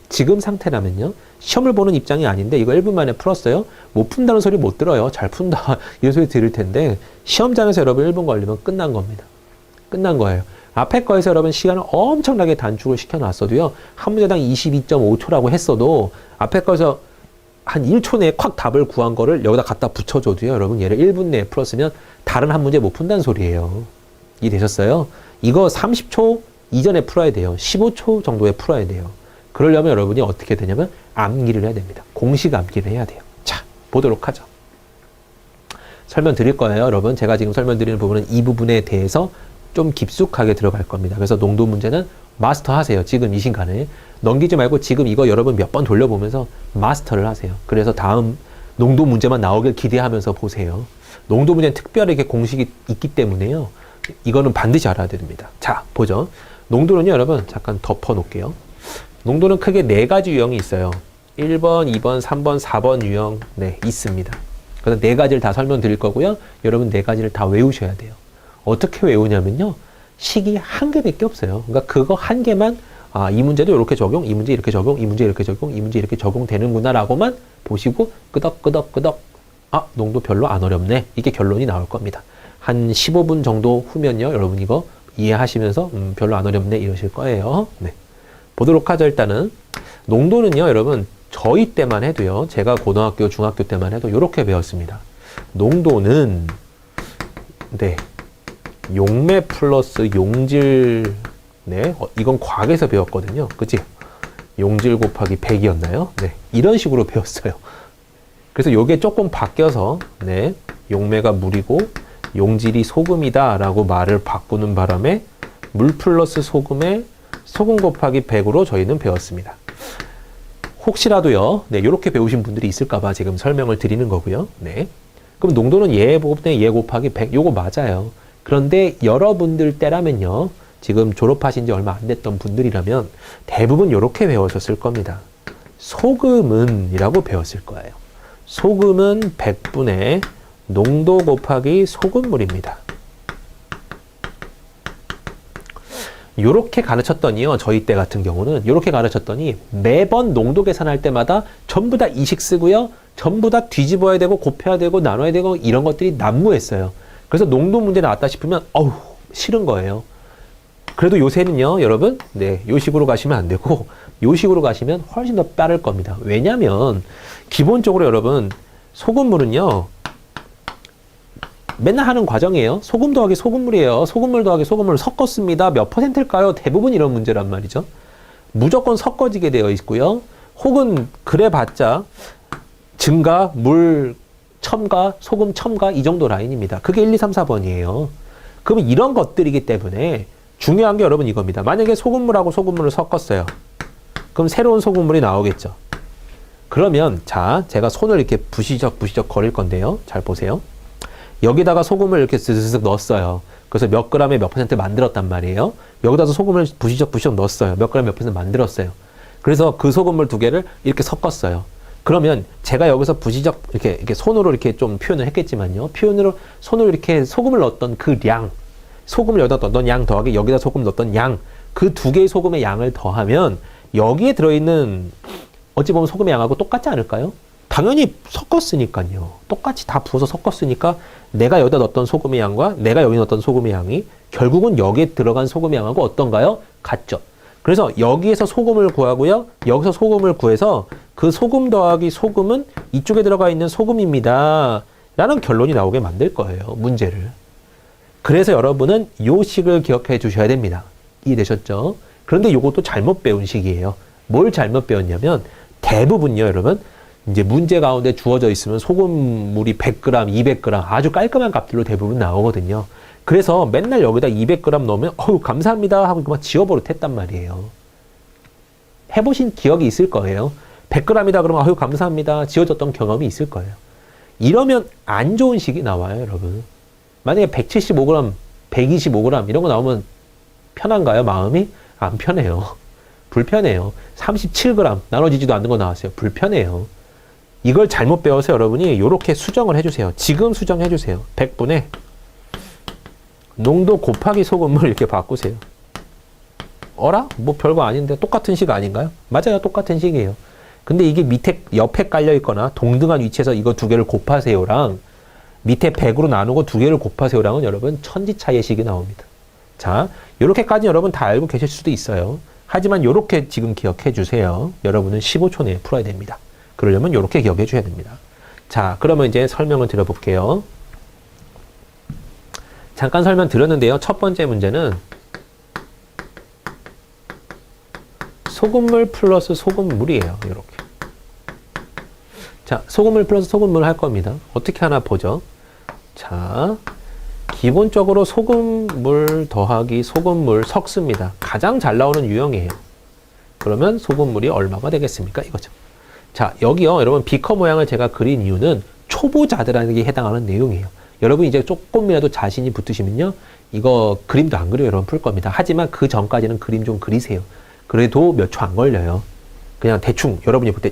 지금 상태라면요. 시험을 보는 입장이 아닌데 이거 1분 만에 풀었어요? 못 푼다는 소리 못 들어요. 잘 푼다. 이런 소리 들을 텐데 시험장에서 여러분 1분 걸리면 끝난 겁니다. 끝난 거예요. 앞에 거에서 여러분 시간을 엄청나게 단축을 시켜놨어도요. 한 문제당 22.5초라고 했어도 앞에 거에서 한 1초 내에 콱 답을 구한 거를 여기다 갖다 붙여줘도요. 여러분 얘를 1분 내에 풀었으면 다른 한 문제 못 푼다는 소리예요. 이해되셨어요? 이거 30초 이전에 풀어야 돼요. 15초 정도에 풀어야 돼요. 그러려면 여러분이 어떻게 되냐면 암기를 해야 됩니다. 공식 암기를 해야 돼요. 자, 보도록 하죠. 설명드릴 거예요, 여러분. 제가 지금 설명드리는 부분은 이 부분에 대해서 좀 깊숙하게 들어갈 겁니다. 그래서 농도 문제는 마스터 하세요. 지금 이 시간에. 넘기지 말고 지금 이거 여러분 몇 번 돌려보면서 마스터를 하세요. 그래서 다음 농도 문제만 나오길 기대하면서 보세요. 농도 문제는 특별하게 공식이 있기 때문에요. 이거는 반드시 알아야 됩니다. 자, 보죠. 농도는요, 여러분, 잠깐 덮어 놓을게요. 농도는 크게 4가지 유형이 있어요. 1번, 2번, 3번, 4번 유형, 있습니다. 그래서 4가지를 다 설명드릴 거고요. 여러분 4가지를 다 외우셔야 돼요. 어떻게 외우냐면요. 식이 한 개밖에 없어요. 그러니까 그거 한 개만, 이 문제도 이렇게 적용, 이 문제 이렇게 적용, 이 문제 이렇게 적용, 이 문제 이렇게 적용되는구나 라고만 보시고 끄덕끄덕끄덕, 농도 별로 안 어렵네. 이게 결론이 나올 겁니다. 한 15분 정도 후면요. 여러분 이거 이해하시면서 별로 안 어렵네 이러실 거예요. 네. 보도록 하죠. 일단은 농도는요 여러분 저희 때만 해도요 제가 고등학교 중학교 때만 해도 이렇게 배웠습니다. 농도는 네 용매 플러스 용질 네 이건 과학에서 배웠거든요. 그치? 용질 곱하기 100이었나요? 네 이런 식으로 배웠어요. 그래서 요게 조금 바뀌어서 네 용매가 물이고 용질이 소금이다 라고 말을 바꾸는 바람에 물 플러스 소금에 소금 곱하기 100으로 저희는 배웠습니다. 혹시라도요, 네, 이렇게 배우신 분들이 있을까봐 지금 설명을 드리는 거고요. 네. 그럼 농도는 얘 곱하기 100, 요거 맞아요. 그런데 여러분들 때라면요, 지금 졸업하신 지 얼마 안 됐던 분들이라면 대부분 이렇게 배우셨을 겁니다. 소금은 이라고 배웠을 거예요. 소금은 100분의 농도 곱하기 소금물입니다. 요렇게 가르쳤더니요, 저희 때 같은 경우는 요렇게 가르쳤더니 매번 농도 계산할 때마다 전부 다 이식 쓰고요, 전부 다 뒤집어야 되고 곱해야 되고 나눠야 되고 이런 것들이 난무했어요. 그래서 농도 문제 나왔다 싶으면 어우 싫은 거예요. 그래도 요새는요 여러분 네 요식으로 가시면 안 되고 요식으로 가시면 훨씬 더 빠를 겁니다. 왜냐면 기본적으로 여러분 소금물은요 맨날 하는 과정이에요. 소금 더하기 소금물이에요. 소금물 더하기 소금물을 섞었습니다. 몇 퍼센트일까요? 대부분 이런 문제란 말이죠. 무조건 섞어지게 되어 있고요. 혹은 그래봤자 증가, 물 첨가, 소금 첨가 이 정도 라인입니다. 그게 1, 2, 3, 4번이에요. 그러면 이런 것들이기 때문에 중요한 게 여러분 이겁니다. 만약에 소금물하고 소금물을 섞었어요. 그럼 새로운 소금물이 나오겠죠. 그러면 자 제가 손을 이렇게 부시적 거릴 건데요. 잘 보세요. 여기다가 소금을 이렇게 쓱쓱 넣었어요. 그래서 몇 그램에 몇 퍼센트 만들었단 말이에요. 여기다가 소금을 부시적 넣었어요. 몇 그램 몇 퍼센트 만들었어요. 그래서 그 소금물 두 개를 이렇게 섞었어요. 그러면 제가 여기서 부시적 이렇게 손으로 이렇게 좀 표현을 했겠지만요. 손으로 이렇게 소금을 넣었던 그 량, 소금을 여기다 넣었던 양 더하기 여기다 소금 넣었던 양, 그 두 개의 소금의 양을 더하면 여기에 들어있는 어찌 보면 소금의 양하고 똑같지 않을까요? 당연히 섞었으니까요. 똑같이 다 부어서 섞었으니까 내가 여기다 넣었던 소금의 양과 내가 여기 넣었던 소금의 양이 결국은 여기에 들어간 소금의 양하고 어떤가요? 같죠. 그래서 여기에서 소금을 구하고요. 여기서 소금을 구해서 그 소금 더하기 소금은 이쪽에 들어가 있는 소금입니다. 라는 결론이 나오게 만들 거예요. 문제를. 그래서 여러분은 요 식을 기억해 주셔야 됩니다. 이해되셨죠? 그런데 이것도 잘못 배운 식이에요. 뭘 잘못 배웠냐면 대부분요 여러분 이제 문제 가운데 주어져 있으면 소금물이 100g, 200g 아주 깔끔한 값들로 대부분 나오거든요. 그래서 맨날 여기다 200g 넣으면 어우 감사합니다 하고 그만 지워버릇했단 말이에요. 해보신 기억이 있을 거예요. 100g이다 그러면 어우 감사합니다 지워졌던 경험이 있을 거예요. 이러면 안 좋은 식이 나와요 여러분. 만약에 175g, 125g 이런 거 나오면 편한가요 마음이? 안 편해요. 불편해요. 37g 나눠지지도 않는 거 나왔어요. 불편해요. 이걸 잘못 배워서 여러분이 이렇게 수정을 해주세요. 지금 수정해주세요. 100분의 농도 곱하기 소금물 이렇게 바꾸세요. 어라? 뭐 별거 아닌데 똑같은 식 아닌가요? 맞아요. 똑같은 식이에요. 근데 이게 밑에 옆에 깔려 있거나 동등한 위치에서 이거 두 개를 곱하세요랑 밑에 100으로 나누고 두 개를 곱하세요랑은 여러분 천지 차이의 식이 나옵니다. 자, 이렇게까지 여러분 다 알고 계실 수도 있어요. 하지만 이렇게 지금 기억해 주세요. 여러분은 15초 내에 풀어야 됩니다. 그러려면 이렇게 기억해 줘야 됩니다. 자, 그러면 이제 설명을 드려볼게요. 잠깐 설명 드렸는데요. 첫 번째 문제는 소금물 플러스 소금물이에요. 이렇게. 자, 소금물 플러스 소금물 할 겁니다. 어떻게 하나 보죠. 자, 기본적으로 소금물 더하기 소금물 섞습니다. 가장 잘 나오는 유형이에요. 그러면 소금물이 얼마가 되겠습니까? 이거죠. 자, 여기요. 여러분 비커 모양을 제가 그린 이유는 초보자들에게 해당하는 내용이에요. 여러분 이제 조금이라도 자신이 붙으시면요. 이거 그림도 안 그려요. 여러분 풀 겁니다. 하지만 그 전까지는 그림 좀 그리세요. 그래도 몇 초 안 걸려요. 그냥 대충 여러분이 볼 때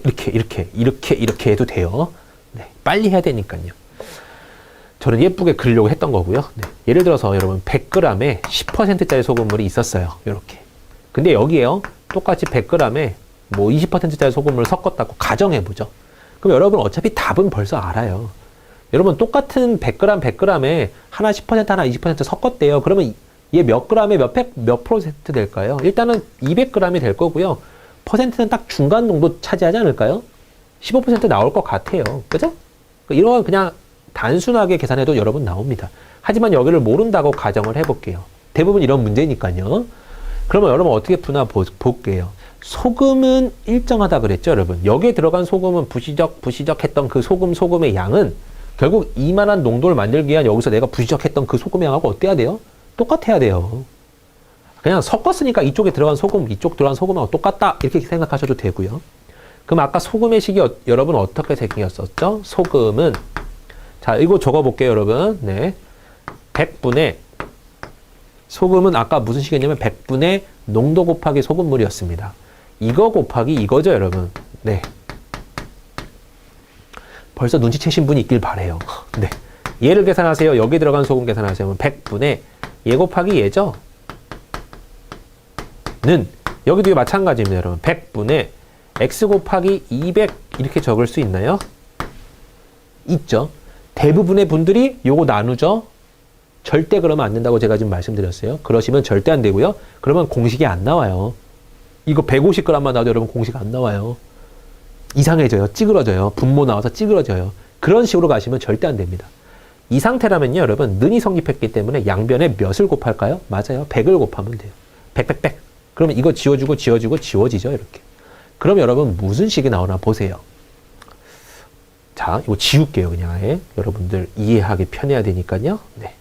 이렇게 해도 돼요. 네, 빨리 해야 되니까요. 저는 예쁘게 그리려고 했던 거고요. 네. 예를 들어서 여러분 100g에 10%짜리 소금물이 있었어요. 이렇게. 근데 여기에요. 똑같이 100g에 뭐 20%짜리 소금물을 섞었다고 가정해보죠. 그럼 여러분 어차피 답은 벌써 알아요. 여러분 똑같은 100g, 100g에 하나 10% 하나 20% 섞었대요. 그러면 얘 몇 g에 몇 퍼센트 될까요? 일단은 200g이 될 거고요. 퍼센트는 딱 중간 농도 차지하지 않을까요? 15% 나올 것 같아요. 그죠? 이런 건 그냥 단순하게 계산해도 여러분 나옵니다. 하지만 여기를 모른다고 가정을 해볼게요. 대부분 이런 문제니까요. 그러면 여러분 어떻게 푸나 볼게요. 소금은 일정하다 그랬죠, 여러분. 여기에 들어간 소금은 부시적했던 그 소금의 양은 결국 이만한 농도를 만들기 위한 여기서 내가 부시적했던 그 소금의 양하고 어때야 돼요? 똑같아야 돼요. 그냥 섞었으니까 이쪽에 들어간 소금, 이쪽 들어간 소금하고 똑같다. 이렇게 생각하셔도 되고요. 그럼 아까 소금의 식이 여러분 어떻게 생겼었죠? 소금은, 자, 이거 적어볼게요, 여러분. 네. 100분의, 소금은 아까 무슨 식이었냐면 100분의 농도 곱하기 소금물이었습니다. 이거 곱하기 이거죠, 여러분. 네. 벌써 눈치채신 분이 있길 바래요. 네. 얘를 계산하세요. 여기 들어간 소금 계산하세요. 100분의 얘 곱하기 얘죠? 는 여기도 마찬가지입니다, 여러분. 100분의 x 곱하기 200 이렇게 적을 수 있나요? 있죠. 대부분의 분들이 요거 나누죠. 절대 그러면 안 된다고 제가 지금 말씀드렸어요. 그러시면 절대 안 되고요. 그러면 공식이 안 나와요. 이거 150g만 나와도 여러분 공식 안 나와요. 이상해져요. 찌그러져요. 분모 나와서 찌그러져요. 그런 식으로 가시면 절대 안 됩니다. 이 상태라면요, 여러분, 는이 성립했기 때문에 양변에 몇을 곱할까요? 맞아요. 100을 곱하면 돼요. 100. 그러면 이거 지워주고 지워지죠, 이렇게. 그럼 여러분 무슨 식이 나오나 보세요. 자, 이거 지울게요, 그냥 아예. 여러분들 이해하기 편해야 되니까요. 네.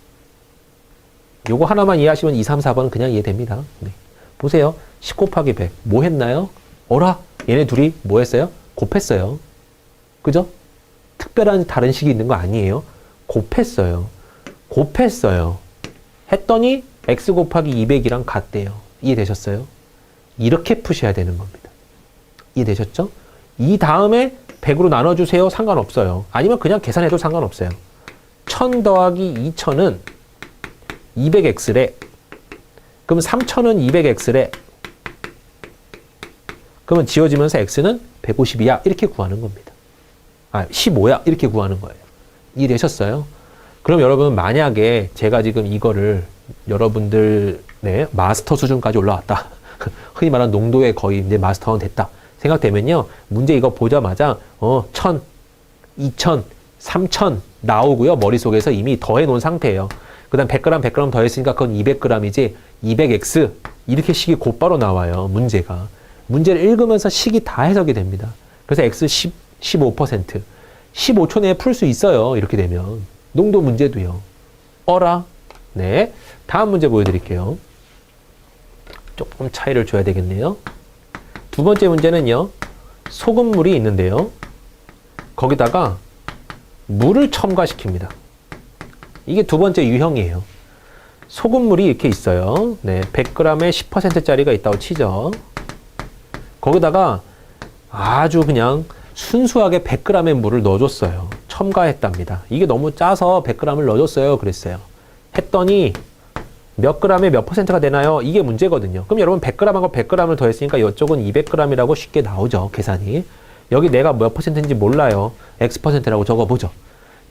요거 하나만 이해하시면 2, 3, 4번은 그냥 이해됩니다. 네. 보세요. 10 곱하기 100. 뭐 했나요? 어라? 얘네 둘이 뭐 했어요? 곱했어요. 그죠? 특별한 다른 식이 있는 거 아니에요. 곱했어요. 했더니 x 곱하기 200이랑 같대요. 이해되셨어요? 이렇게 푸셔야 되는 겁니다. 이해되셨죠? 이 다음에 100으로 나눠주세요. 상관없어요. 아니면 그냥 계산해도 상관없어요. 1000 더하기 2000은 200x래. 그럼 3000은 200x래. 그러면 지워지면서 x는 150이야. 이렇게 구하는 겁니다. 15야. 이렇게 구하는 거예요. 이해되셨어요? 그럼 여러분 만약에 제가 지금 이거를 여러분들 마스터 수준까지 올라왔다. 흔히 말하는 농도에 거의 이제 마스터는 됐다. 생각되면요. 문제 이거 보자마자 1000, 2000, 3000 나오고요. 머릿속에서 이미 더해 놓은 상태예요. 그 다음 100g 더했으니까 그건 200g이지 200x 이렇게 식이 곧바로 나와요. 문제가. 문제를 읽으면서 식이 다 해석이 됩니다. 그래서 x 15%. 15초 내에 풀 수 있어요. 이렇게 되면. 농도 문제도요. 어라? 네. 다음 문제 보여드릴게요. 조금 차이를 줘야 되겠네요. 두 번째 문제는요. 소금물이 있는데요. 거기다가 물을 첨가시킵니다. 이게 두 번째 유형이에요. 소금물이 이렇게 있어요. 네, 100g에 10%짜리가 있다고 치죠. 거기다가 아주 그냥 순수하게 100g의 물을 넣어줬어요. 첨가했답니다. 이게 너무 짜서 100g을 넣어줬어요. 그랬어요. 했더니 몇 g에 몇 %가 되나요? 이게 문제거든요. 그럼 여러분 100g하고 100g을 더했으니까 이쪽은 200g이라고 쉽게 나오죠. 계산이. 여기 내가 몇 %인지 몰라요. X%라고 적어보죠.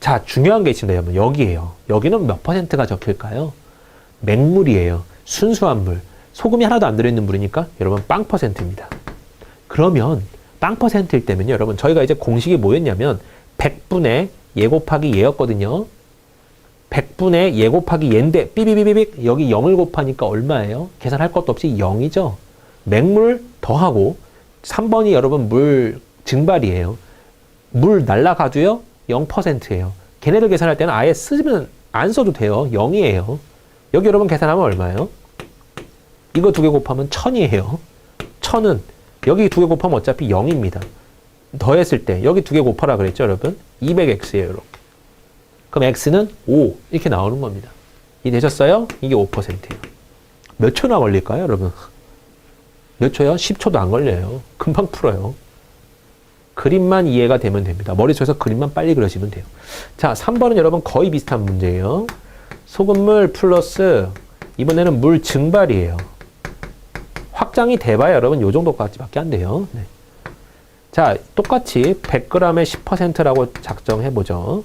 자, 중요한 게 있습니다. 여러분. 여기에요. 여기는 몇 %가 적힐까요? 맹물이에요. 순수한 물. 소금이 하나도 안 들어있는 물이니까 여러분 빵 %입니다. 그러면 빵 %일 때면요. 여러분 저희가 이제 공식이 뭐였냐면 100분의 얘 곱하기 얘였거든요. 100분의 얘 곱하기 얘인데 삐비비비빅 여기 0을 곱하니까 얼마예요? 계산할 것도 없이 0이죠. 맹물 더하고 3번이 여러분 물 증발이에요. 물 날라가도요 0%예요. 걔네들 계산할 때는 아예 쓰면 안 써도 돼요. 0이에요. 여기 여러분 계산하면 얼마예요? 이거 두 개 곱하면 1000이에요. 1000은 여기 두 개 곱하면 어차피 0입니다. 더했을 때 여기 두 개 곱하라 그랬죠, 여러분? 200x예요, 여러분. 그럼 x는 5 이렇게 나오는 겁니다. 이해되셨어요? 이게 5%예요. 몇 초나 걸릴까요, 여러분? 몇 초요? 10초도 안 걸려요. 금방 풀어요. 그림만 이해가 되면 됩니다. 머릿속에서 그림만 빨리 그려지면 돼요. 자, 3번은 여러분 거의 비슷한 문제예요. 소금물 플러스 이번에는 물 증발이에요. 확장이 돼봐야 여러분 요 정도까지밖에 안 돼요. 네. 자, 똑같이 100g에 10%라고 작정해보죠.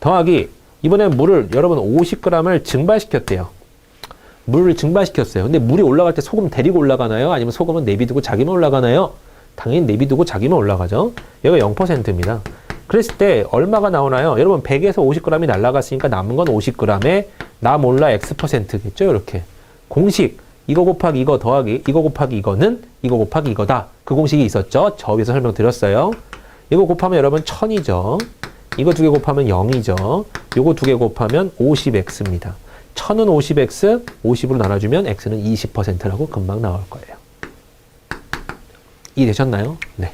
더하기 이번에 물을 여러분 50g을 증발시켰대요. 물을 증발시켰어요. 근데 물이 올라갈 때 소금 데리고 올라가나요? 아니면 소금은 내비두고 자기만 올라가나요? 당연히 내비두고 자기만 올라가죠. 여기가 0%입니다. 그랬을 때 얼마가 나오나요? 여러분 100에서 50g이 날아갔으니까 남은 건 50g에 나 몰라 X%겠죠? 이렇게. 공식 이거 곱하기 이거 더하기 이거 곱하기 이거는 이거 곱하기 이거다. 그 공식이 있었죠? 저 위에서 설명드렸어요. 이거 곱하면 여러분 1000이죠. 이거 두 개 곱하면 0이죠. 요거 두 개 곱하면 50x입니다. 1000은 50x, 50으로 나눠주면 x는 20%라고 금방 나올 거예요. 이해되셨나요? 네.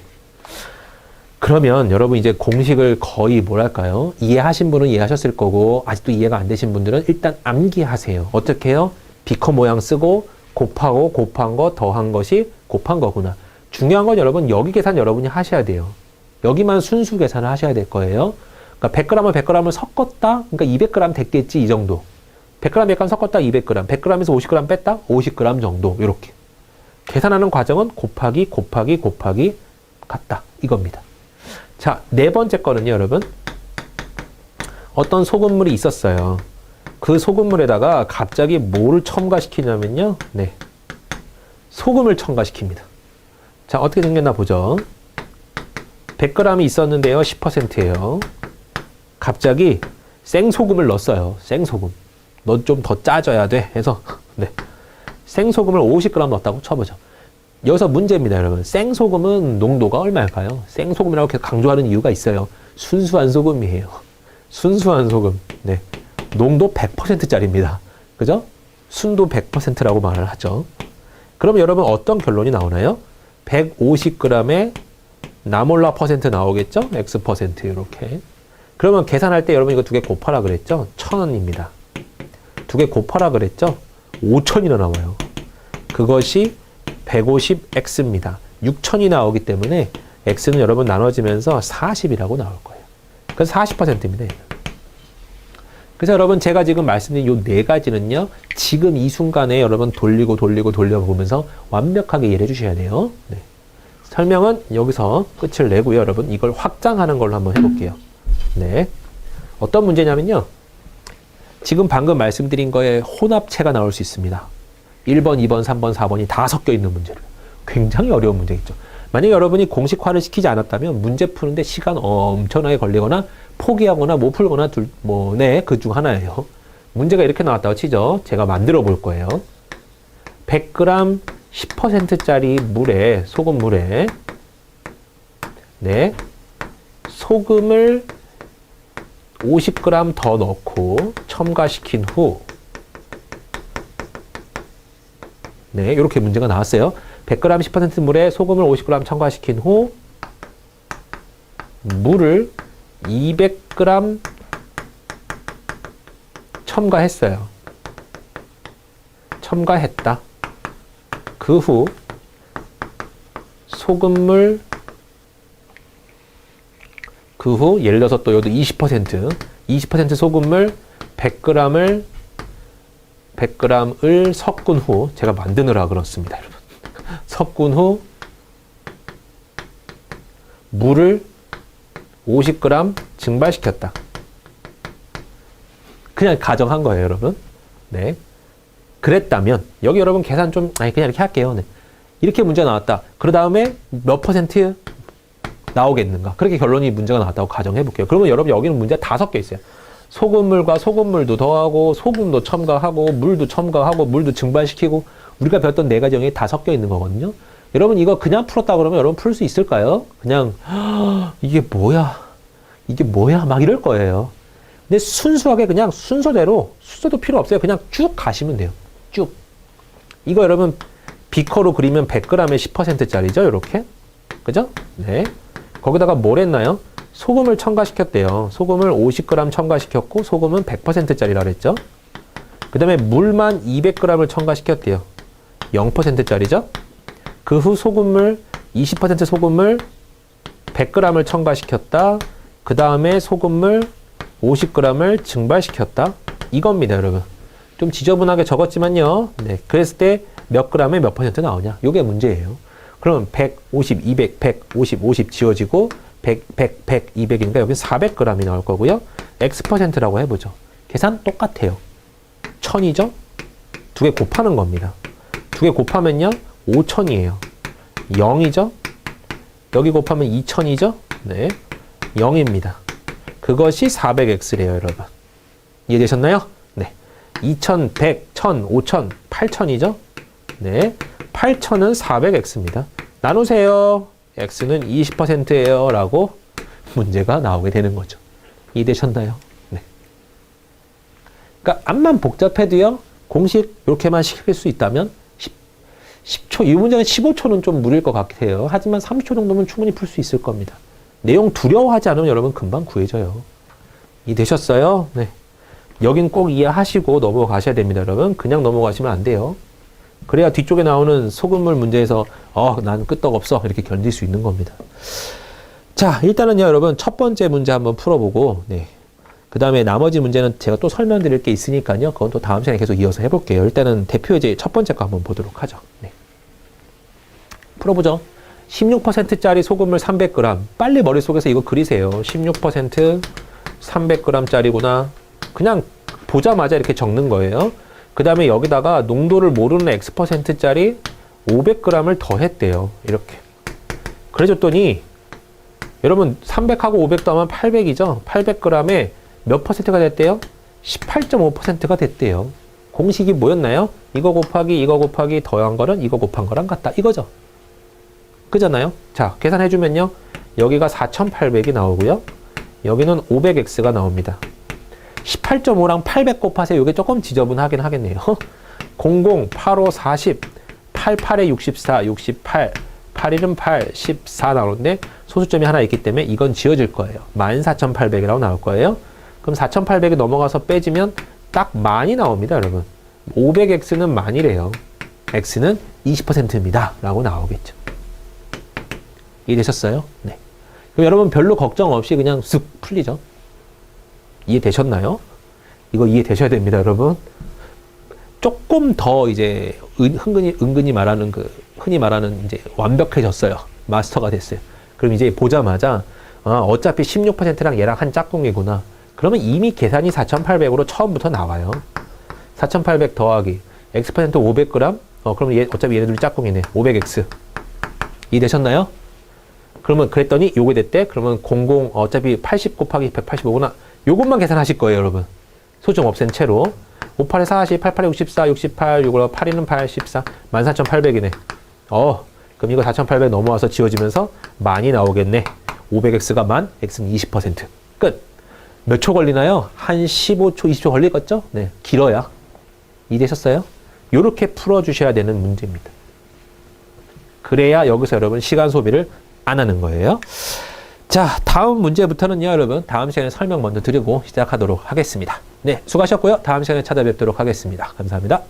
그러면 여러분 이제 공식을 거의 뭐랄까요? 이해하신 분은 이해하셨을 거고 아직도 이해가 안 되신 분들은 일단 암기하세요. 어떻게 해요? 비커 모양 쓰고 곱하고 곱한 거 더한 것이 곱한 거구나. 중요한 건 여러분 여기 계산 여러분이 하셔야 돼요. 여기만 순수 계산을 하셔야 될 거예요. 그러니까 100g을 100g을 섞었다? 그러니까 200g 됐겠지, 이 정도. 100g 100g 섞었다 200g. 100g에서 50g 뺐다? 50g 정도. 이렇게. 계산하는 과정은 곱하기 곱하기 곱하기 같다. 이겁니다. 자, 네 번째 거는요, 여러분. 어떤 소금물이 있었어요. 그 소금물에다가 갑자기 뭐를 첨가시키냐면요. 네. 소금을 첨가시킵니다. 자, 어떻게 생겼나 보죠. 100g이 있었는데요. 10%예요. 갑자기 생소금을 넣었어요. 생소금. 너 좀 더 짜져야 돼. 해서 네. 생소금을 50g 넣었다고 쳐보죠. 여기서 문제입니다, 여러분. 생소금은 농도가 얼마일까요? 생소금이라고 이렇게 강조하는 이유가 있어요. 순수한 소금이에요. 순수한 소금. 네. 농도 100%짜리입니다. 그죠? 순도 100%라고 말을 하죠. 그럼 여러분 어떤 결론이 나오나요? 150g에 나몰라 퍼센트 나오겠죠? X% 이렇게. 그러면 계산할 때 여러분 이거 두 개 곱하라 그랬죠? 1000원입니다. 두 개 곱하라 그랬죠? 5000이나 나와요. 그것이 150X입니다. 6000이 나오기 때문에 X는 여러분 나눠지면서 40이라고 나올 거예요. 그래서 40%입니다. 그래서 여러분 제가 지금 말씀드린 이 네 가지는요. 지금 이 순간에 여러분 돌려보면서 완벽하게 이해해 주셔야 돼요. 네. 설명은 여기서 끝을 내고요. 여러분 이걸 확장하는 걸로 한번 해볼게요. 네. 어떤 문제냐면요. 지금 방금 말씀드린 거에 혼합체가 나올 수 있습니다. 1번, 2번, 3번, 4번이 다 섞여 있는 문제를. 굉장히 어려운 문제겠죠. 만약에 여러분이 공식화를 시키지 않았다면 문제 푸는데 시간 엄청나게 걸리거나 포기하거나 못 풀거나 그 중 하나예요. 문제가 이렇게 나왔다고 치죠. 제가 만들어 볼 거예요. 100g 10%짜리 물에, 소금물에, 네, 소금을 50g 더 넣고 첨가시킨 후, 네, 이렇게 문제가 나왔어요. 100g 10% 물에 소금을 50g 첨가시킨 후, 물을 200g 첨가했어요. 첨가했다. 그 후 소금물, 그 후 예를 들어서 또 여기도 20% 소금물 100g을 섞은 후, 제가 만드느라 그렇습니다, 여러분. 섞은 후 물을 50g 증발시켰다. 그냥 가정한 거예요, 여러분. 네. 그랬다면 여기 여러분 계산 좀 그냥 이렇게 할게요. 네. 이렇게 문제가 나왔다. 그 다음에 몇 퍼센트 나오겠는가? 그렇게 결론이 문제가 나왔다고 가정해 볼게요. 그러면 여러분 여기는 문제가 다 섞여 있어요. 소금물과 소금물도 더하고 소금도 첨가하고 물도 첨가하고 물도 증발시키고 우리가 배웠던 네 가지 영역이 다 섞여 있는 거거든요. 여러분 이거 그냥 풀었다 그러면 여러분 풀 수 있을까요? 그냥 이게 뭐야 막 이럴 거예요. 근데 순수하게 그냥 순서대로, 순서도 필요 없어요. 그냥 쭉 가시면 돼요. 쭉. 이거 여러분 비커로 그리면 100g에 10%짜리죠, 이렇게. 그죠? 네. 거기다가 뭘 했나요? 소금을 첨가시켰대요. 소금을 50g 첨가시켰고 소금은 100%짜리라 그랬죠. 그 다음에 물만 200g을 첨가시켰대요. 0%짜리죠. 그 후 소금물 20% 소금물 100g을 첨가시켰다. 그 다음에 소금물 50g을 증발시켰다. 이겁니다, 여러분. 좀 지저분하게 적었지만요. 네. 그랬을 때 몇 g에 몇 퍼센트 나오냐? 요게 문제예요. 그럼 150, 200, 150, 50 지워지고 100, 100, 100, 200이니까 여기 400g이 나올 거고요. X%라고 해보죠. 계산 똑같아요. 1000이죠? 두 개 곱하는 겁니다. 두 개 곱하면요 5000이에요. 0이죠. 여기 곱하면 2000이죠. 네, 0입니다. 그것이 400x래요, 여러분. 이해되셨나요? 네. 2100, 1000, 5000, 8000이죠? 네. 8000은 400x입니다. 나누세요. x는 20%예요. 라고 문제가 나오게 되는 거죠. 이해되셨나요? 네. 그러니까 암만 복잡해도요. 공식 이렇게만 시킬 수 있다면 10초, 이 문제는 15초는 좀 무리일 것 같아요. 하지만 30초 정도면 충분히 풀 수 있을 겁니다. 내용 두려워하지 않으면 여러분 금방 구해져요. 이해되셨어요? 네. 여긴 꼭 이해하시고 넘어가셔야 됩니다, 여러분. 그냥 넘어가시면 안 돼요. 그래야 뒤쪽에 나오는 소금물 문제에서 난 끄떡없어 이렇게 견딜 수 있는 겁니다. 자, 일단은요, 여러분 첫 번째 문제 한번 풀어보고 네. 그 다음에 나머지 문제는 제가 또 설명드릴 게 있으니까요. 그건 또 다음 시간에 계속 이어서 해볼게요. 일단은 대표 예제 첫 번째 거 한번 보도록 하죠. 네. 풀어보죠. 16%짜리 소금물 300g. 빨리 머릿속에서 이거 그리세요. 16% 300g짜리구나. 그냥 보자마자 이렇게 적는 거예요. 그 다음에 여기다가 농도를 모르는 X%짜리 500g을 더했대요. 이렇게. 그래줬더니 여러분 300하고 500 더하면 800이죠. 800g에 몇 퍼센트가 됐대요? 18.5%가 됐대요. 공식이 뭐였나요? 이거 곱하기 더한 거는 이거 곱한 거랑 같다. 이거죠. 그잖아요. 자, 계산해주면요. 여기가 4800이 나오고요. 여기는 500x가 나옵니다. 18.5랑 800 곱하세요. 이게 조금 지저분하긴 하겠네요. 00, 85, 40, 88에 64, 68, 81은 8, 14 나오는데 소수점이 하나 있기 때문에 이건 지워질 거예요. 14800이라고 나올 거예요. 그럼 4800이 넘어가서 빼지면 딱 만이 나옵니다, 여러분. 500x는 만이래요. x는 20%입니다. 라고 나오겠죠. 이해되셨어요? 네. 그럼 여러분 별로 걱정 없이 그냥 쓱 풀리죠. 이해되셨나요? 이거 이해되셔야 됩니다, 여러분. 조금 더 이제 은근히 말하는 흔히 말하는 이제 완벽해졌어요. 마스터가 됐어요. 그럼 이제 보자마자 어차피 16%랑 얘랑 한 짝꿍이구나. 그러면 이미 계산이 4800으로 처음부터 나와요. 4800 더하기 x% 500g. 그러면 어차피 얘네들이 짝꿍이네. 500x. 이해되셨나요? 그러면 그랬더니 요게 됐대. 그러면 00 어차피 80 곱하기 185구나. 요것만 계산하실 거예요, 여러분. 소중 없앤 채로. 58에 40, 88에 64, 68, 6, 82는 8, 14, 14800이네. 그럼 이거 4800 넘어와서 지워지면서 만이 나오겠네. 500x가 만, x는 20%. 끝. 몇 초 걸리나요? 한 15초, 20초 걸리겠죠? 네, 길어야. 이해되셨어요? 요렇게 풀어주셔야 되는 문제입니다. 그래야 여기서 여러분 시간 소비를 안 하는 거예요. 자, 다음 문제부터는요, 여러분. 다음 시간에 설명 먼저 드리고 시작하도록 하겠습니다. 네, 수고하셨고요. 다음 시간에 찾아뵙도록 하겠습니다. 감사합니다.